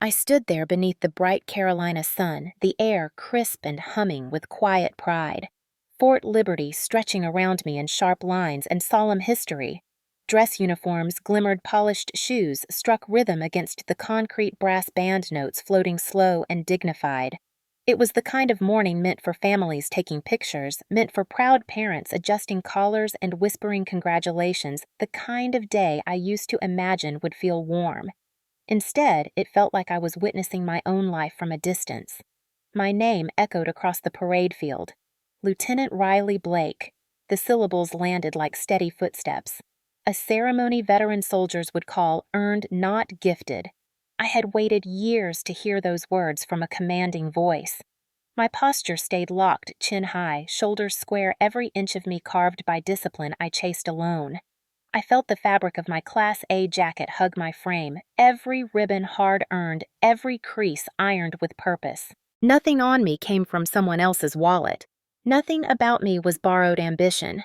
I stood there beneath the bright Carolina sun, the air crisp and humming with quiet pride. Fort Liberty stretching around me in sharp lines and solemn history. Dress uniforms glimmered, polished shoes struck rhythm against the concrete brass band notes floating slow and dignified. It was the kind of morning meant for families taking pictures, meant for proud parents adjusting collars and whispering congratulations, the kind of day I used to imagine would feel warm. Instead, it felt like I was witnessing my own life from a distance. My name echoed across the parade field. Lieutenant Riley Blake. The syllables landed like steady footsteps. A ceremony veteran soldiers would call earned, not gifted. I had waited years to hear those words from a commanding voice. My posture stayed locked, chin high, shoulders square, every inch of me carved by discipline I chased alone. I felt the fabric of my Class A jacket hug my frame, every ribbon hard-earned, every crease ironed with purpose. Nothing on me came from someone else's wallet. Nothing about me was borrowed ambition.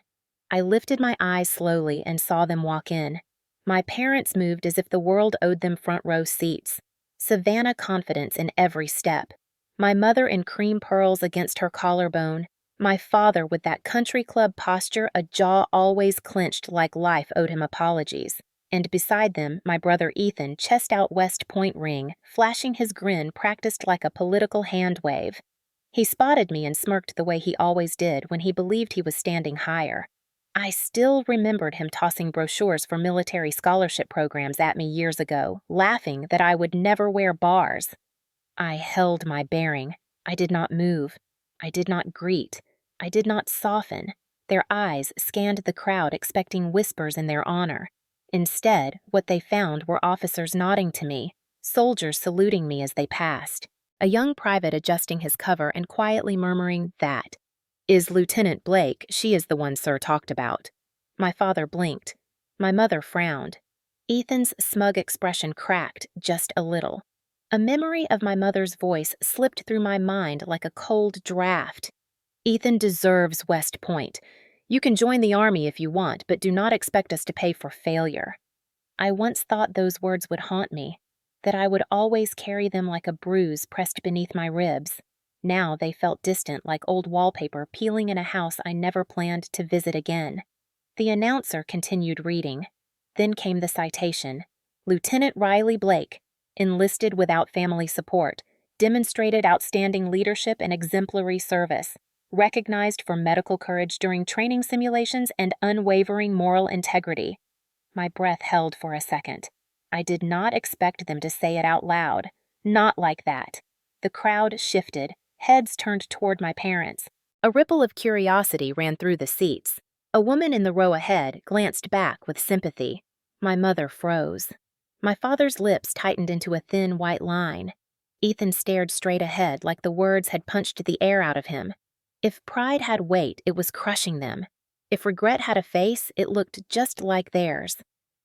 I lifted my eyes slowly and saw them walk in. My parents moved as if the world owed them front-row seats. Savannah confidence in every step. My mother in cream pearls against her collarbone. My father with that country club posture, a jaw always clenched like life owed him apologies. And beside them, my brother Ethan, chest out West Point ring, flashing his grin practiced like a political hand wave. He spotted me and smirked the way he always did when he believed he was standing higher. I still remembered him tossing brochures for military scholarship programs at me years ago, laughing that I would never wear bars. I held my bearing. I did not move. I did not greet. I did not soften. Their eyes scanned the crowd expecting whispers in their honor. Instead, what they found were officers nodding to me, soldiers saluting me as they passed, a young private adjusting his cover and quietly murmuring, "That is Lieutenant Blake. She is the one Sir talked about." My father blinked. My mother frowned. Ethan's smug expression cracked just a little. A memory of my mother's voice slipped through my mind like a cold draft. "Ethan deserves West Point. You can join the Army if you want, but do not expect us to pay for failure." I once thought those words would haunt me, that I would always carry them like a bruise pressed beneath my ribs. Now they felt distant like old wallpaper peeling in a house I never planned to visit again. The announcer continued reading. Then came the citation. Lieutenant Riley Blake, enlisted without family support, demonstrated outstanding leadership and exemplary service, recognized for medical courage during training simulations and unwavering moral integrity. My breath held for a second. I did not expect them to say it out loud. Not like that. The crowd shifted, heads turned toward my parents. A ripple of curiosity ran through the seats. A woman in the row ahead glanced back with sympathy. My mother froze. My father's lips tightened into a thin white line. Ethan stared straight ahead like the words had punched the air out of him. If pride had weight, it was crushing them. If regret had a face, it looked just like theirs.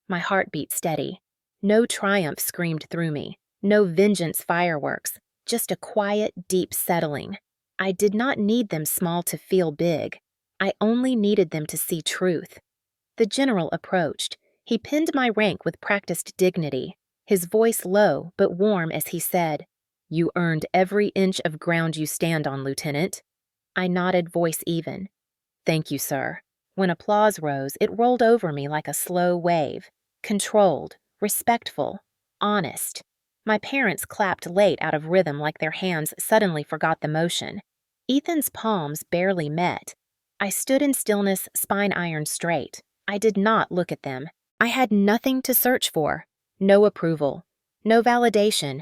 My heart beat steady. No triumph screamed through me. No vengeance fireworks. Just a quiet, deep settling. I did not need them small to feel big. I only needed them to see truth. The general approached. He pinned my rank with practiced dignity, his voice low but warm as he said, "You earned every inch of ground you stand on, Lieutenant." I nodded, voice even. "Thank you, sir." When applause rose, it rolled over me like a slow wave. Controlled, respectful, honest. My parents clapped late out of rhythm like their hands suddenly forgot the motion. Ethan's palms barely met. I stood in stillness, spine ironed straight. I did not look at them. I had nothing to search for. No approval. No validation.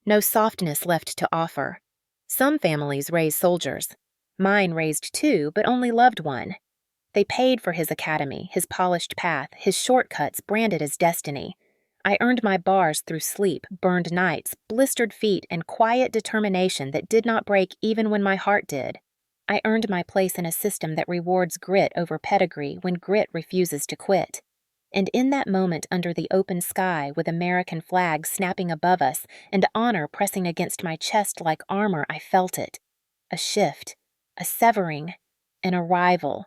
No softness left to offer. Some families raise soldiers. Mine raised two, but only loved one. They paid for his academy, his polished path, his shortcuts branded as destiny. I earned my bars through sleep, burned nights, blistered feet, and quiet determination that did not break even when my heart did. I earned my place in a system that rewards grit over pedigree when grit refuses to quit. And in that moment under the open sky with American flags snapping above us and honor pressing against my chest like armor, I felt it. A shift, a severing, an arrival.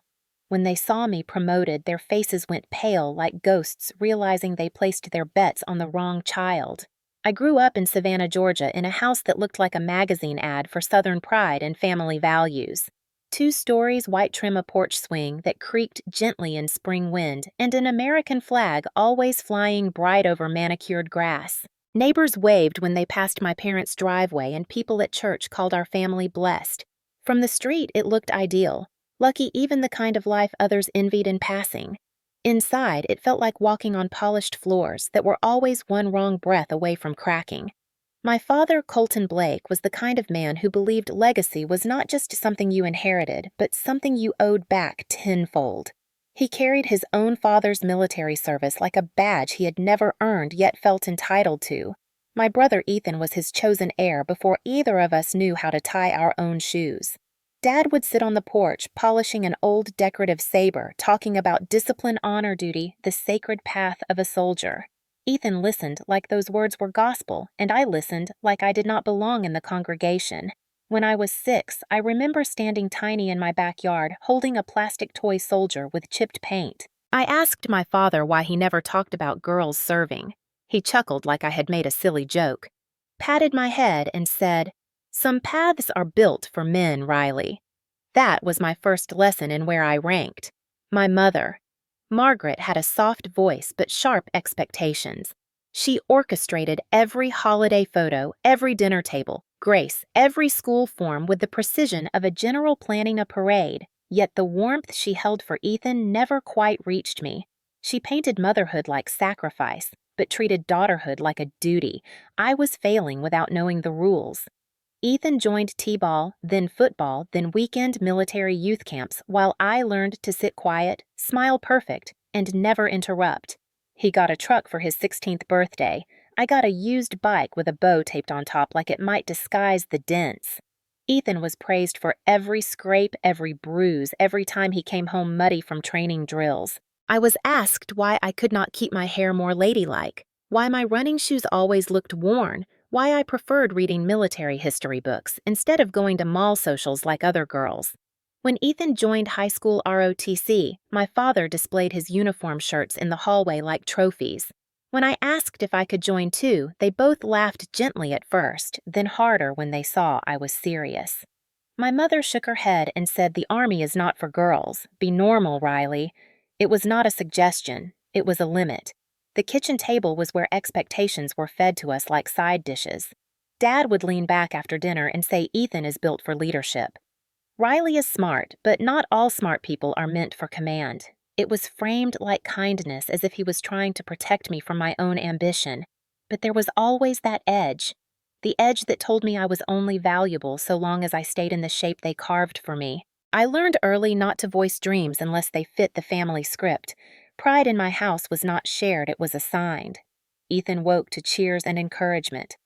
When they saw me promoted, their faces went pale like ghosts realizing they placed their bets on the wrong child. I grew up in Savannah, Georgia, in a house that looked like a magazine ad for Southern pride and family values. 2 stories, white trim a porch swing that creaked gently in spring wind, and an American flag always flying bright over manicured grass. Neighbors waved when they passed my parents' driveway, and people at church called our family blessed. From the street, it looked ideal, lucky even the kind of life others envied in passing. Inside, it felt like walking on polished floors that were always one wrong breath away from cracking. My father, Colton Blake, was the kind of man who believed legacy was not just something you inherited, but something you owed back tenfold. He carried his own father's military service like a badge he had never earned yet felt entitled to. My brother Ethan was his chosen heir before either of us knew how to tie our own shoes. Dad would sit on the porch, polishing an old decorative saber, talking about discipline, honor duty, the sacred path of a soldier. Ethan listened like those words were gospel, and I listened like I did not belong in the congregation. When I was 6, I remember standing tiny in my backyard, holding a plastic toy soldier with chipped paint. I asked my father why he never talked about girls serving. He chuckled like I had made a silly joke, patted my head, and said, "Some paths are built for men, Riley." That was my first lesson in where I ranked. My mother, Margaret, had a soft voice but sharp expectations. She orchestrated every holiday photo, every dinner table, grace, every school form with the precision of a general planning a parade, yet the warmth she held for Ethan never quite reached me. She painted motherhood like sacrifice, but treated daughterhood like a duty. I was failing without knowing the rules. Ethan joined T-ball, then football, then weekend military youth camps, while I learned to sit quiet, smile perfect, and never interrupt. He got a truck for his 16th birthday. I got a used bike with a bow taped on top like it might disguise the dents. Ethan was praised for every scrape, every bruise, every time he came home muddy from training drills. I was asked why I could not keep my hair more ladylike, why my running shoes always looked worn, why I preferred reading military history books instead of going to mall socials like other girls. When Ethan joined high school ROTC, my father displayed his uniform shirts in the hallway like trophies. When I asked if I could join too, they both laughed gently at first, then harder when they saw I was serious. My mother shook her head and said, "The Army is not for girls. Be normal, Riley." It was not a suggestion, it was a limit. The kitchen table was where expectations were fed to us like side dishes. Dad would lean back after dinner and say Ethan is built for leadership. Riley is smart, but not all smart people are meant for command. It was framed like kindness, as if he was trying to protect me from my own ambition. But there was always that edge. The edge that told me I was only valuable so long as I stayed in the shape they carved for me. I learned early not to voice dreams unless they fit the family script. Pride in my house was not shared, it was assigned. Ethan woke to cheers and encouragement.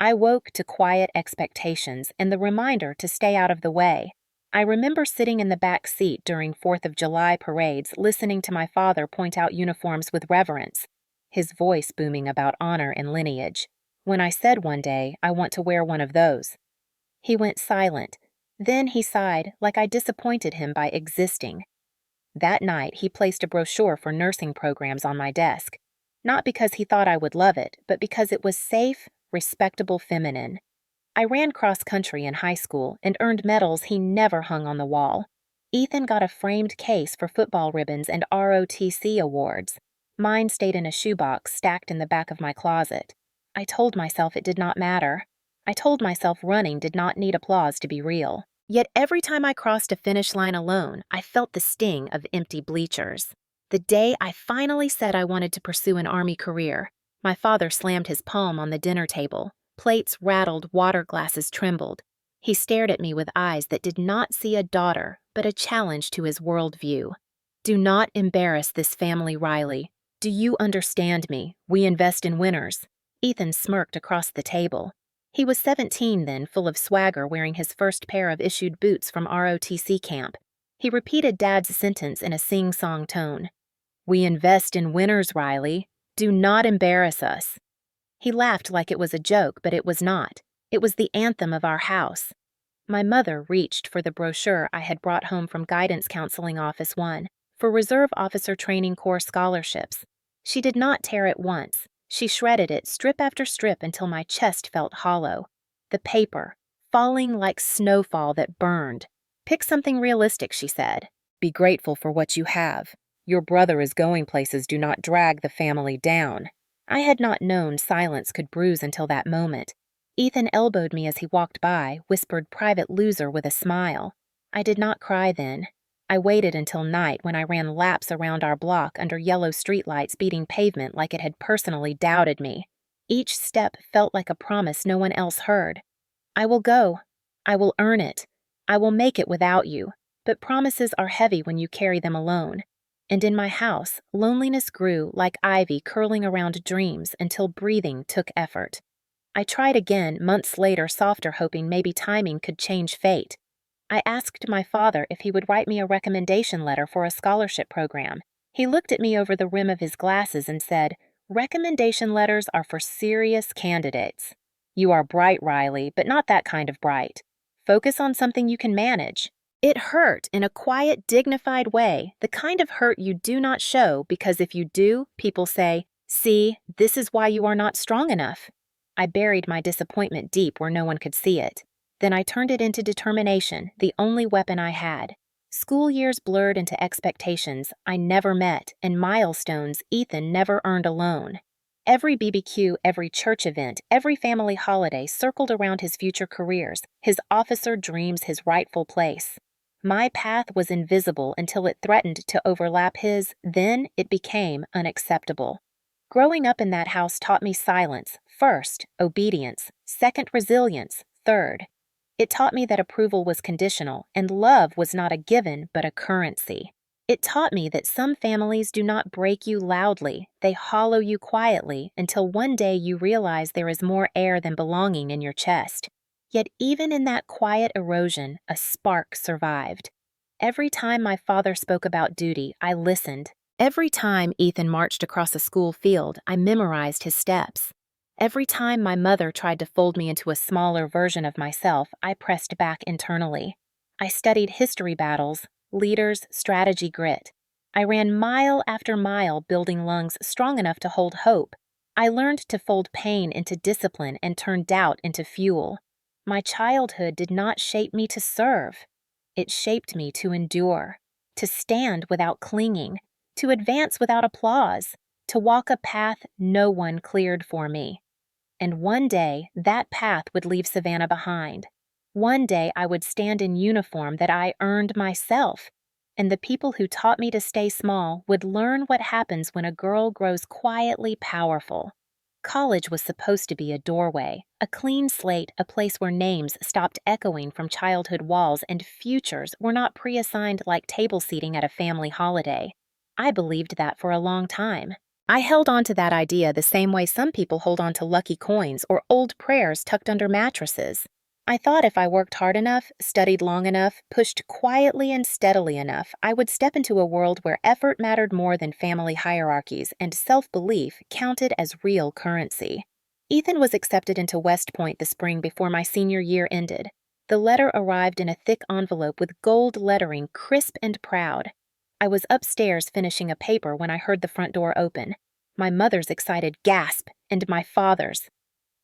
I woke to quiet expectations and the reminder to stay out of the way. I remember sitting in the back seat during 4th of July parades, listening to my father point out uniforms with reverence, his voice booming about honor and lineage. When I said one day, "I want to wear one of those," he went silent. Then he sighed, like I disappointed him by existing. That night, he placed a brochure for nursing programs on my desk, not because he thought I would love it, but because it was safe, respectable feminine. I ran cross-country in high school and earned medals he never hung on the wall. Ethan got a framed case for football ribbons and ROTC awards. Mine stayed in a shoebox stacked in the back of my closet. I told myself it did not matter. I told myself running did not need applause to be real. Yet every time I crossed a finish line alone, I felt the sting of empty bleachers. The day I finally said I wanted to pursue an Army career, my father slammed his palm on the dinner table. Plates rattled, water glasses trembled. He stared at me with eyes that did not see a daughter, but a challenge to his worldview. "Do not embarrass this family, Riley. Do you understand me? We invest in winners." Ethan smirked across the table. He was 17 then, full of swagger, wearing his first pair of issued boots from ROTC camp. He repeated Dad's sentence in a sing-song tone. "We invest in winners, Riley. Do not embarrass us." He laughed like it was a joke, but it was not. It was the anthem of our house. My mother reached for the brochure I had brought home from Guidance Counseling Office 1 for Reserve Officer Training Corps scholarships. She did not tear it once. She shredded it strip after strip until my chest felt hollow. The paper, falling like snowfall that burned. Pick something realistic, she said. Be grateful for what you have. Your brother is going places. Do not drag the family down. I had not known silence could bruise until that moment. Ethan elbowed me as he walked by, whispered private loser with a smile. I did not cry then. I waited until night when I ran laps around our block under yellow streetlights beating pavement like it had personally doubted me. Each step felt like a promise no one else heard. I will go. I will earn it. I will make it without you. But promises are heavy when you carry them alone. And in my house, loneliness grew like ivy curling around dreams until breathing took effort. I tried again months later, softer, hoping maybe timing could change fate. I asked my father if he would write me a recommendation letter for a scholarship program. He looked at me over the rim of his glasses and said, "Recommendation letters are for serious candidates. You are bright, Riley, but not that kind of bright. Focus on something you can manage." It hurt in a quiet, dignified way, the kind of hurt you do not show because if you do, people say, "See, this is why you are not strong enough." I buried my disappointment deep where no one could see it. Then I turned it into determination, the only weapon I had. School years blurred into expectations I never met and milestones Ethan never earned alone. Every BBQ, every church event, every family holiday circled around his future careers, his officer dreams, his rightful place. My path was invisible until it threatened to overlap his, then it became unacceptable. Growing up in that house taught me silence, first, obedience, second, resilience, third. It taught me that approval was conditional and love was not a given but a currency. It taught me that some families do not break you loudly, they hollow you quietly until one day you realize there is more air than belonging in your chest. Yet even in that quiet erosion, a spark survived. Every time my father spoke about duty, I listened. Every time Ethan marched across a school field, I memorized his steps. Every time my mother tried to fold me into a smaller version of myself, I pressed back internally. I studied history battles, leaders, strategy, grit. I ran mile after mile building lungs strong enough to hold hope. I learned to fold pain into discipline and turn doubt into fuel. My childhood did not shape me to serve. It shaped me to endure, to stand without clinging, to advance without applause, to walk a path no one cleared for me. And one day, that path would leave Savannah behind. One day, I would stand in uniform that I earned myself. And the people who taught me to stay small would learn what happens when a girl grows quietly powerful. College was supposed to be a doorway, a clean slate, a place where names stopped echoing from childhood walls and futures were not pre-assigned like table seating at a family holiday. I believed that for a long time. I held on to that idea the same way some people hold on to lucky coins or old prayers tucked under mattresses. I thought if I worked hard enough, studied long enough, pushed quietly and steadily enough, I would step into a world where effort mattered more than family hierarchies and self-belief counted as real currency. Ethan was accepted into West Point the spring before my senior year ended. The letter arrived in a thick envelope with gold lettering, crisp and proud. I was upstairs finishing a paper when I heard the front door open. My mother's excited gasp and my father's.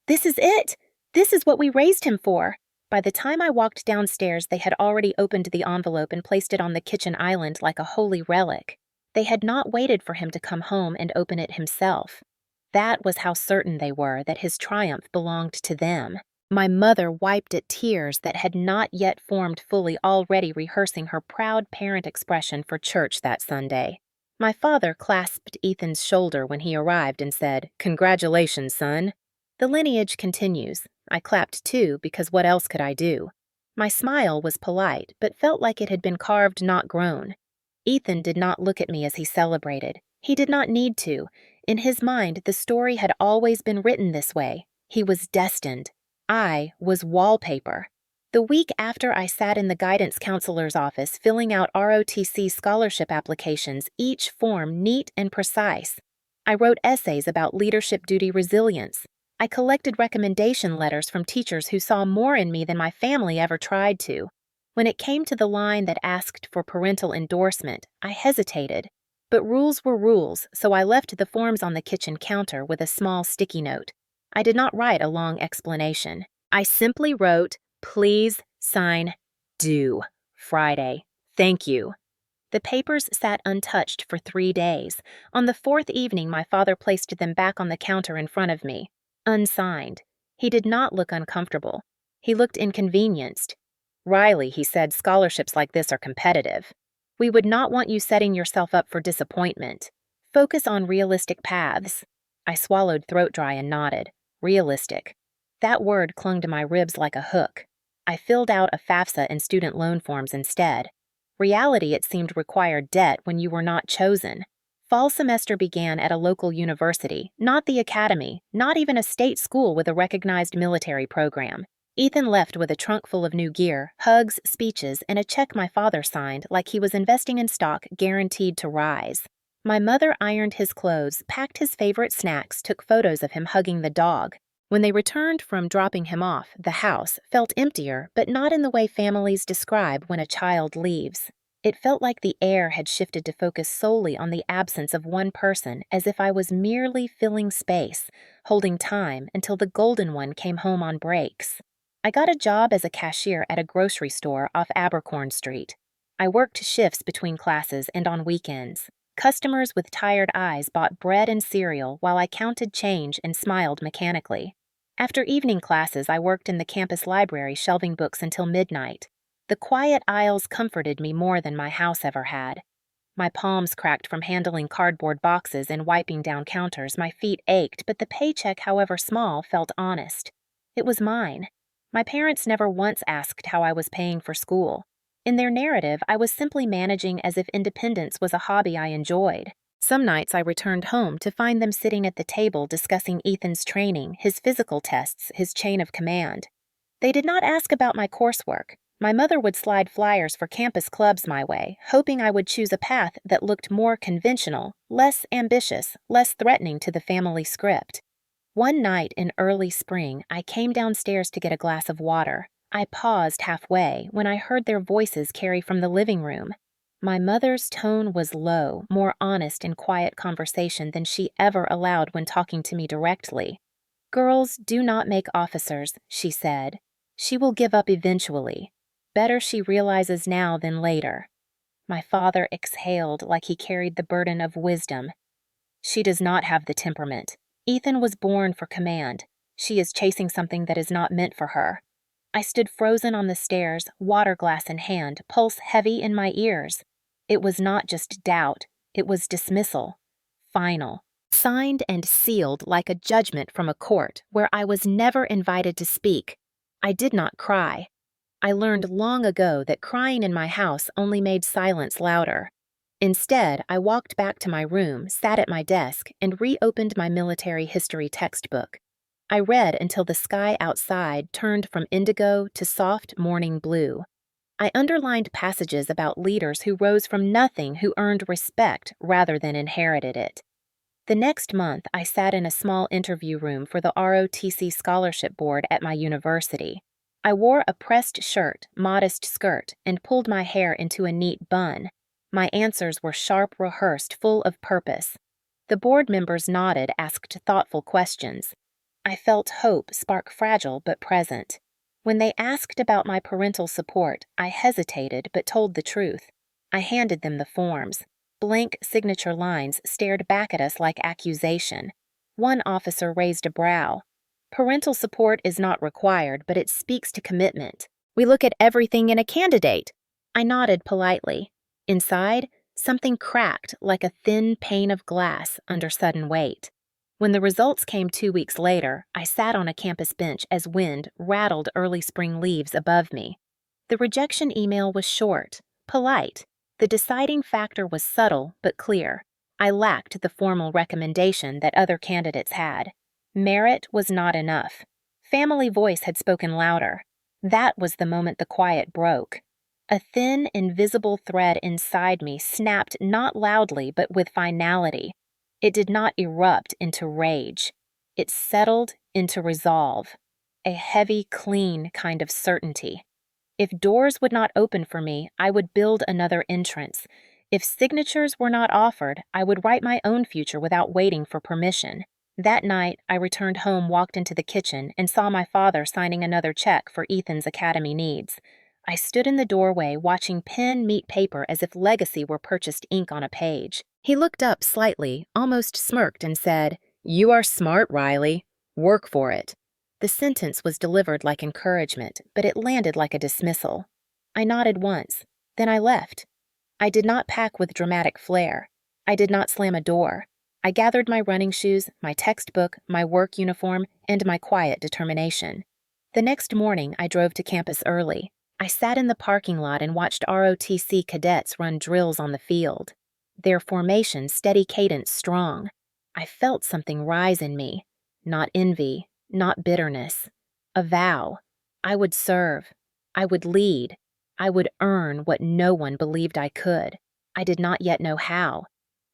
"This is it! This is what we raised him for!" By the time I walked downstairs, they had already opened the envelope and placed it on the kitchen island like a holy relic. They had not waited for him to come home and open it himself. That was how certain they were that his triumph belonged to them. My mother wiped at tears that had not yet formed fully, already rehearsing her proud parent expression for church that Sunday. My father clasped Ethan's shoulder when he arrived and said, "Congratulations, son." The lineage continues. I clapped too, because what else could I do? My smile was polite, but felt like it had been carved, not grown. Ethan did not look at me as he celebrated. He did not need to. In his mind, the story had always been written this way. He was destined. I was wallpaper. The week after I sat in the guidance counselor's office filling out ROTC scholarship applications, each form neat and precise. I wrote essays about leadership duty resilience. I collected recommendation letters from teachers who saw more in me than my family ever tried to. When it came to the line that asked for parental endorsement, I hesitated. But rules were rules, so I left the forms on the kitchen counter with a small sticky note. I did not write a long explanation. I simply wrote, "Please sign due. Friday. Thank you." The papers sat untouched for 3 days. On the fourth evening, my father placed them back on the counter in front of me, unsigned. He did not look uncomfortable. He looked inconvenienced. "Riley," he said, "scholarships like this are competitive. We would not want you setting yourself up for disappointment. Focus on realistic paths." I swallowed throat dry and nodded. Realistic. That word clung to my ribs like a hook. I filled out a FAFSA and student loan forms instead. Reality, it seemed, required debt when you were not chosen. Fall semester began at a local university, not the academy, not even a state school with a recognized military program. Ethan left with a trunk full of new gear, hugs, speeches, and a check my father signed like he was investing in stock guaranteed to rise. My mother ironed his clothes, packed his favorite snacks, took photos of him hugging the dog. When they returned from dropping him off, the house felt emptier, but not in the way families describe when a child leaves. It felt like the air had shifted to focus solely on the absence of one person, as if I was merely filling space, holding time until the golden one came home on breaks. I got a job as a cashier at a grocery store off Abercorn Street. I worked shifts between classes and on weekends. Customers with tired eyes bought bread and cereal while I counted change and smiled mechanically. After evening classes, I worked in the campus library shelving books until midnight. The quiet aisles comforted me more than my house ever had. My palms cracked from handling cardboard boxes and wiping down counters. My feet ached, but the paycheck, however small, felt honest. It was mine. My parents never once asked how I was paying for school. In their narrative, I was simply managing as if independence was a hobby I enjoyed. Some nights I returned home to find them sitting at the table discussing Ethan's training, his physical tests, his chain of command. They did not ask about my coursework. My mother would slide flyers for campus clubs my way, hoping I would choose a path that looked more conventional, less ambitious, less threatening to the family script. One night in early spring, I came downstairs to get a glass of water. I paused halfway when I heard their voices carry from the living room. My mother's tone was low, more honest in quiet conversation than she ever allowed when talking to me directly. "Girls do not make officers," she said. "She will give up eventually. Better she realizes now than later." My father exhaled like he carried the burden of wisdom. "She does not have the temperament. Ethan was born for command. She is chasing something that is not meant for her." I stood frozen on the stairs, water glass in hand, pulse heavy in my ears. It was not just doubt, it was dismissal. Final. Signed and sealed like a judgment from a court where I was never invited to speak. I did not cry. I learned long ago that crying in my house only made silence louder. Instead, I walked back to my room, sat at my desk, and reopened my military history textbook. I read until the sky outside turned from indigo to soft morning blue. I underlined passages about leaders who rose from nothing, who earned respect rather than inherited it. The next month, I sat in a small interview room for the ROTC Scholarship Board at my university. I wore a pressed shirt, modest skirt, and pulled my hair into a neat bun. My answers were sharp, rehearsed, full of purpose. The board members nodded, asked thoughtful questions. I felt hope spark fragile but present. When they asked about my parental support, I hesitated but told the truth. I handed them the forms. Blank signature lines stared back at us like accusation. One officer raised a brow. "Parental support is not required, but it speaks to commitment. We look at everything in a candidate." I nodded politely. Inside, something cracked like a thin pane of glass under sudden weight. When the results came 2 weeks later, I sat on a campus bench as wind rattled early spring leaves above me. The rejection email was short, polite. The deciding factor was subtle but clear. I lacked the formal recommendation that other candidates had. Merit was not enough. Family voice had spoken louder. That was the moment the quiet broke. A thin, invisible thread inside me snapped not loudly but with finality. It did not erupt into rage. It settled into resolve. A heavy, clean kind of certainty. If doors would not open for me, I would build another entrance. If signatures were not offered, I would write my own future without waiting for permission. That night, I returned home, walked into the kitchen, and saw my father signing another check for Ethan's academy needs. I stood in the doorway, watching pen meet paper as if legacy were purchased ink on a page. He looked up slightly, almost smirked, and said, "You are smart, Riley. Work for it." The sentence was delivered like encouragement, but it landed like a dismissal. I nodded once. Then I left. I did not pack with dramatic flair. I did not slam a door. I gathered my running shoes, my textbook, my work uniform, and my quiet determination. The next morning, I drove to campus early. I sat in the parking lot and watched ROTC cadets run drills on the field. Their formation, steady cadence, strong. I felt something rise in me. Not envy, not bitterness. A vow. I would serve. I would lead. I would earn what no one believed I could. I did not yet know how.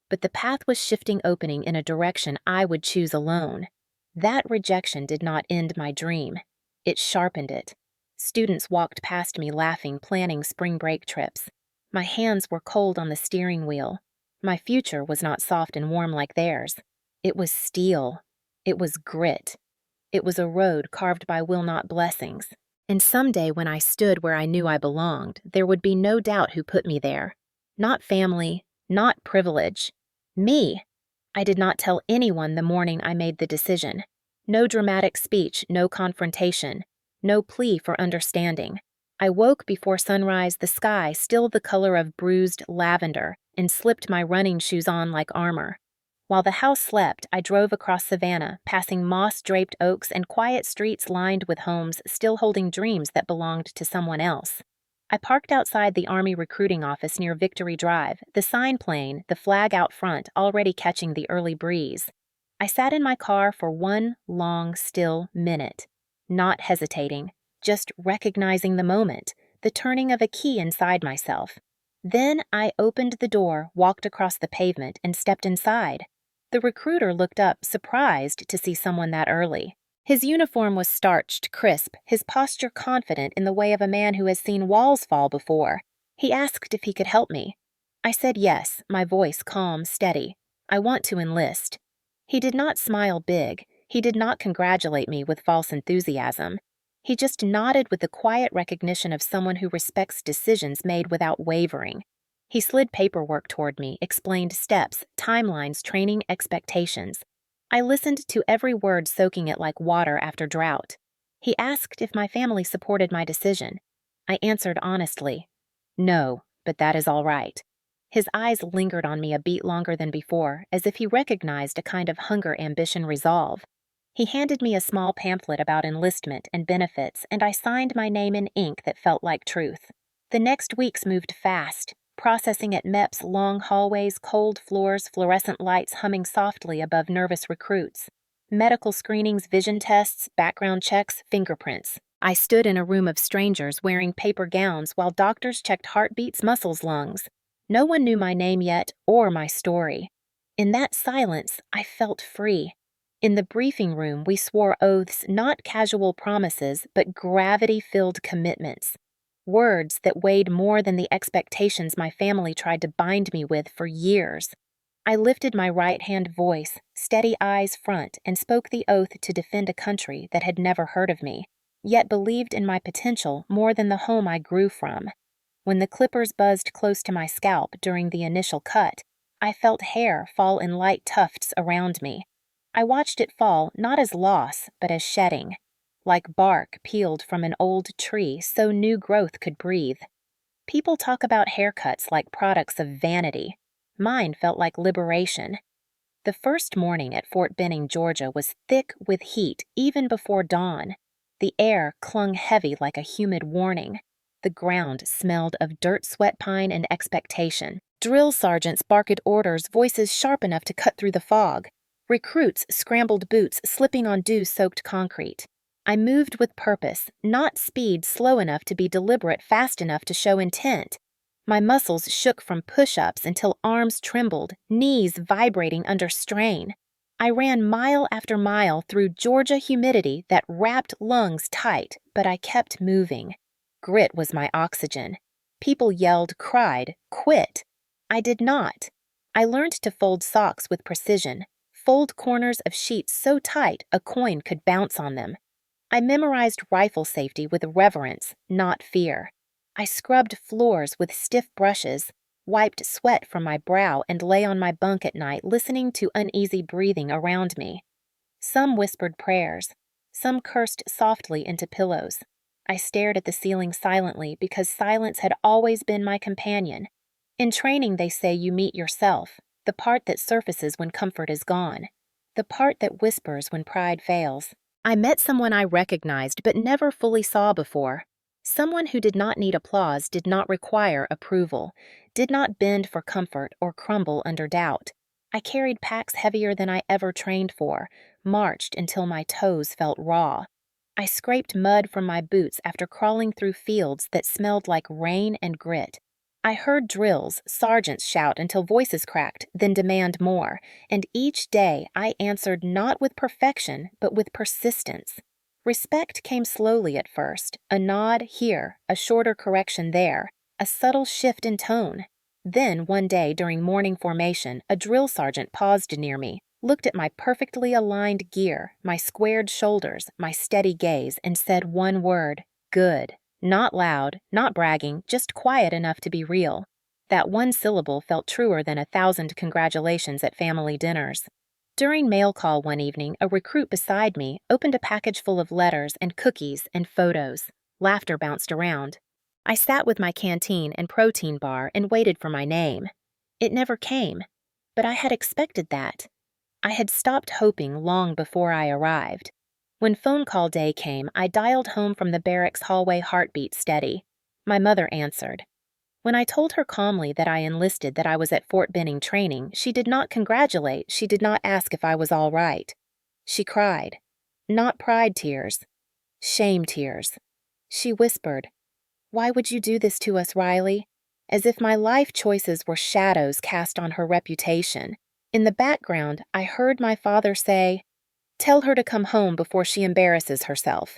But the path was shifting, opening in a direction I would choose alone. That rejection did not end my dream. It sharpened it. Students walked past me laughing, planning spring break trips. My hands were cold on the steering wheel. My future was not soft and warm like theirs. It was steel. It was grit. It was a road carved by will-not blessings. And someday when I stood where I knew I belonged, there would be no doubt who put me there. Not family, not privilege. Me! I did not tell anyone the morning I made the decision. No dramatic speech, no confrontation, no plea for understanding. I woke before sunrise, the sky still the color of bruised lavender, and slipped my running shoes on like armor. While the house slept, I drove across Savannah, passing moss-draped oaks and quiet streets lined with homes still holding dreams that belonged to someone else. I parked outside the Army recruiting office near Victory Drive, the sign playing, the flag out front already catching the early breeze. I sat in my car for one long, still minute, not hesitating, just recognizing the moment, the turning of a key inside myself. Then I opened the door, walked across the pavement, and stepped inside. The recruiter looked up, surprised to see someone that early. His uniform was starched, crisp, his posture confident in the way of a man who has seen walls fall before. He asked if he could help me. I said yes, my voice calm, steady. I want to enlist. He did not smile big. He did not congratulate me with false enthusiasm. He just nodded with the quiet recognition of someone who respects decisions made without wavering. He slid paperwork toward me, explained steps, timelines, training, expectations. I listened to every word, soaking it like water after drought. He asked if my family supported my decision. I answered honestly, "No, but that is all right." His eyes lingered on me a beat longer than before, as if he recognized a kind of hunger, ambition, resolve. He handed me a small pamphlet about enlistment and benefits, and I signed my name in ink that felt like truth. The next weeks moved fast. Processing at MEP's long hallways, cold floors, fluorescent lights humming softly above nervous recruits. Medical screenings, vision tests, background checks, fingerprints. I stood in a room of strangers wearing paper gowns while doctors checked heartbeats, muscles, lungs. No one knew my name yet or my story. In that silence, I felt free. In the briefing room, we swore oaths, not casual promises, but gravity-filled commitments. Words that weighed more than the expectations my family tried to bind me with for years. I lifted my right-hand voice, steady eyes front, and spoke the oath to defend a country that had never heard of me, yet believed in my potential more than the home I grew from. When the clippers buzzed close to my scalp during the initial cut, I felt hair fall in light tufts around me. I watched it fall not as loss, but as shedding. Like bark peeled from an old tree so new growth could breathe. People talk about haircuts like products of vanity. Mine felt like liberation. The first morning at Fort Benning, Georgia was thick with heat even before dawn. The air clung heavy like a humid warning. The ground smelled of dirt, sweat, pine, and expectation. Drill sergeants barked orders, voices sharp enough to cut through the fog. Recruits scrambled boots, slipping on dew-soaked concrete. I moved with purpose, not speed slow enough to be deliberate, fast enough to show intent. My muscles shook from push-ups until arms trembled, knees vibrating under strain. I ran mile after mile through Georgia humidity that wrapped lungs tight, but I kept moving. Grit was my oxygen. People yelled, cried, quit. I did not. I learned to fold socks with precision, fold corners of sheets so tight a coin could bounce on them. I memorized rifle safety with reverence, not fear. I scrubbed floors with stiff brushes, wiped sweat from my brow, and lay on my bunk at night listening to uneasy breathing around me. Some whispered prayers. Some cursed softly into pillows. I stared at the ceiling silently because silence had always been my companion. In training, they say you meet yourself, the part that surfaces when comfort is gone, the part that whispers when pride fails. I met someone I recognized but never fully saw before. Someone who did not need applause, did not require approval, did not bend for comfort or crumble under doubt. I carried packs heavier than I ever trained for, marched until my toes felt raw. I scraped mud from my boots after crawling through fields that smelled like rain and grit. I heard drills, sergeants shout until voices cracked, then demand more, and each day I answered not with perfection, but with persistence. Respect came slowly at first, a nod here, a shorter correction there, a subtle shift in tone. Then, one day during morning formation, a drill sergeant paused near me, looked at my perfectly aligned gear, my squared shoulders, my steady gaze, and said one word, "Good." Not loud, not bragging, just quiet enough to be real. That one syllable felt truer than 1,000 congratulations at family dinners. During mail call one evening, a recruit beside me opened a package full of letters and cookies and photos. Laughter bounced around. I sat with my canteen and protein bar and waited for my name. It never came, but I had expected that. I had stopped hoping long before I arrived. When phone call day came, I dialed home from the barracks hallway, heartbeat steady. My mother answered. When I told her calmly that I enlisted, that I was at Fort Benning training, she did not congratulate, she did not ask if I was all right. She cried. Not pride tears. Shame tears. She whispered, "Why would you do this to us, Riley?" As if my life choices were shadows cast on her reputation. In the background, I heard my father say, "Tell her to come home before she embarrasses herself."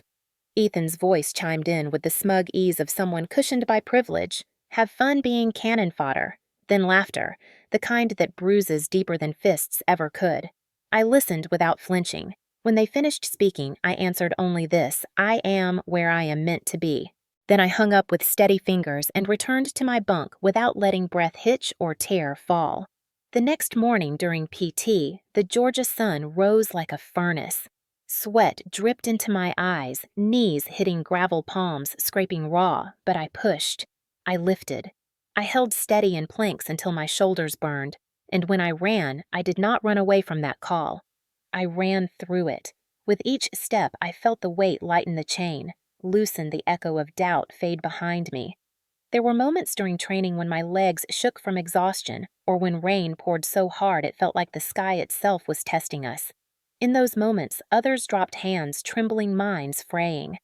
Ethan's voice chimed in with the smug ease of someone cushioned by privilege. Have fun being cannon fodder. Then laughter, the kind that bruises deeper than fists ever could. I listened without flinching. When they finished speaking, I answered only this: I am where I am meant to be. Then I hung up with steady fingers and returned to my bunk without letting breath hitch or tear fall. The next morning during PT, the Georgia sun rose like a furnace. Sweat dripped into my eyes, knees hitting gravel palms, scraping raw, but I pushed. I lifted. I held steady in planks until my shoulders burned, and when I ran, I did not run away from that call. I ran through it. With each step, I felt the weight lighten the chain, loosen the echo of doubt fade behind me. There were moments during training when my legs shook from exhaustion, or when rain poured so hard it felt like the sky itself was testing us. In those moments, others dropped hands, trembling minds fraying.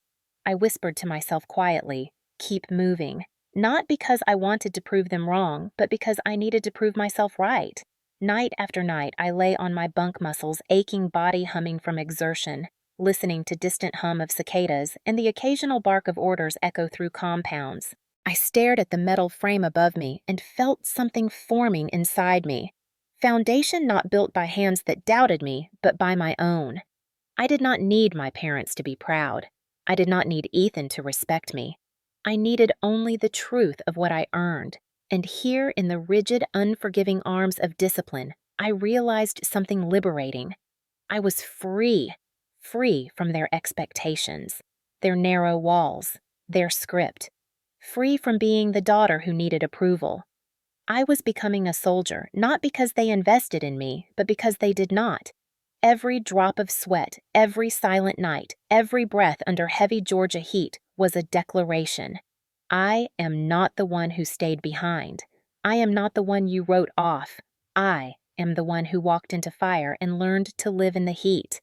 I whispered to myself quietly, "Keep moving." Not because I wanted to prove them wrong, but because I needed to prove myself right. Night after night, I lay on my bunk muscles, aching body humming from exertion, listening to distant hum of cicadas and the occasional bark of orders echo through compounds. I stared at the metal frame above me and felt something forming inside me. Foundation not built by hands that doubted me, but by my own. I did not need my parents to be proud. I did not need Ethan to respect me. I needed only the truth of what I earned. And here in the rigid, unforgiving arms of discipline, I realized something liberating. I was free, free from their expectations, their narrow walls, their script, free from being the daughter who needed approval. I was becoming a soldier, not because they invested in me, but because they did not. Every drop of sweat, every silent night, every breath under heavy Georgia heat was a declaration. I am not the one who stayed behind. I am not the one you wrote off. I am the one who walked into fire and learned to live in the heat.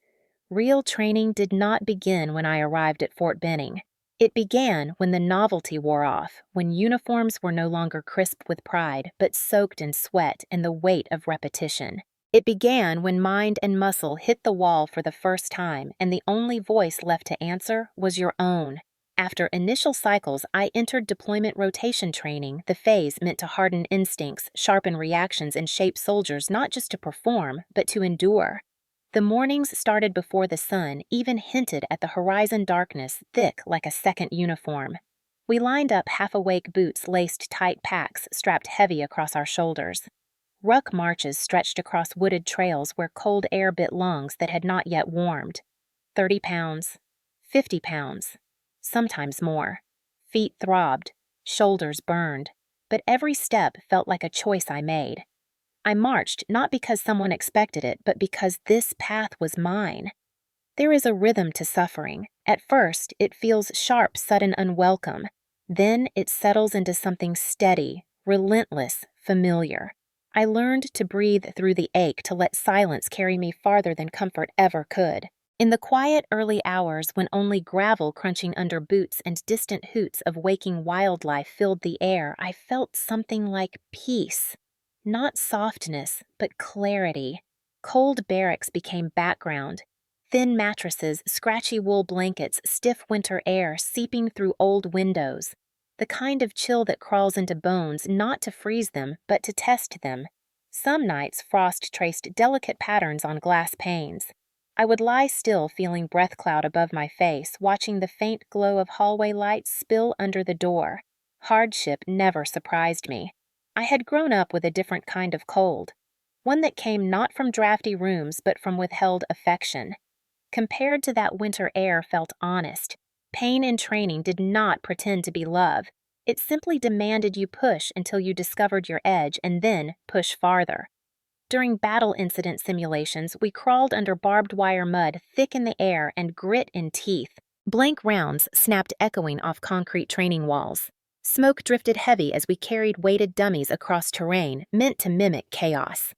Real training did not begin when I arrived at Fort Benning. It began when the novelty wore off, when uniforms were no longer crisp with pride, but soaked in sweat and the weight of repetition. It began when mind and muscle hit the wall for the first time, and the only voice left to answer was your own. After initial cycles, I entered deployment rotation training, the phase meant to harden instincts, sharpen reactions, and shape soldiers not just to perform, but to endure. The mornings started before the sun even hinted at the horizon darkness thick like a second uniform. We lined up half-awake boots laced tight packs strapped heavy across our shoulders. Ruck marches stretched across wooded trails where cold air bit lungs that had not yet warmed. 30 pounds, 50 pounds, sometimes more. Feet throbbed, shoulders burned, but every step felt like a choice I made. I marched not because someone expected it, but because this path was mine. There is a rhythm to suffering. At first, it feels sharp, sudden, unwelcome. Then it settles into something steady, relentless, familiar. I learned to breathe through the ache, to let silence carry me farther than comfort ever could. In the quiet early hours when only gravel crunching under boots and distant hoots of waking wildlife filled the air, I felt something like peace. Not softness, but clarity. Cold barracks became background. Thin mattresses, scratchy wool blankets, stiff winter air seeping through old windows. The kind of chill that crawls into bones not to freeze them, but to test them. Some nights frost traced delicate patterns on glass panes. I would lie still, feeling breath cloud above my face, watching the faint glow of hallway lights spill under the door. Hardship never surprised me. I had grown up with a different kind of cold, one that came not from drafty rooms but from withheld affection. Compared to that winter air felt honest. Pain in training did not pretend to be love. It simply demanded you push until you discovered your edge and then push farther. During battle incident simulations, we crawled under barbed wire mud thick in the air and grit in teeth. Blank rounds snapped echoing off concrete training walls. Smoke drifted heavy as we carried weighted dummies across terrain meant to mimic chaos.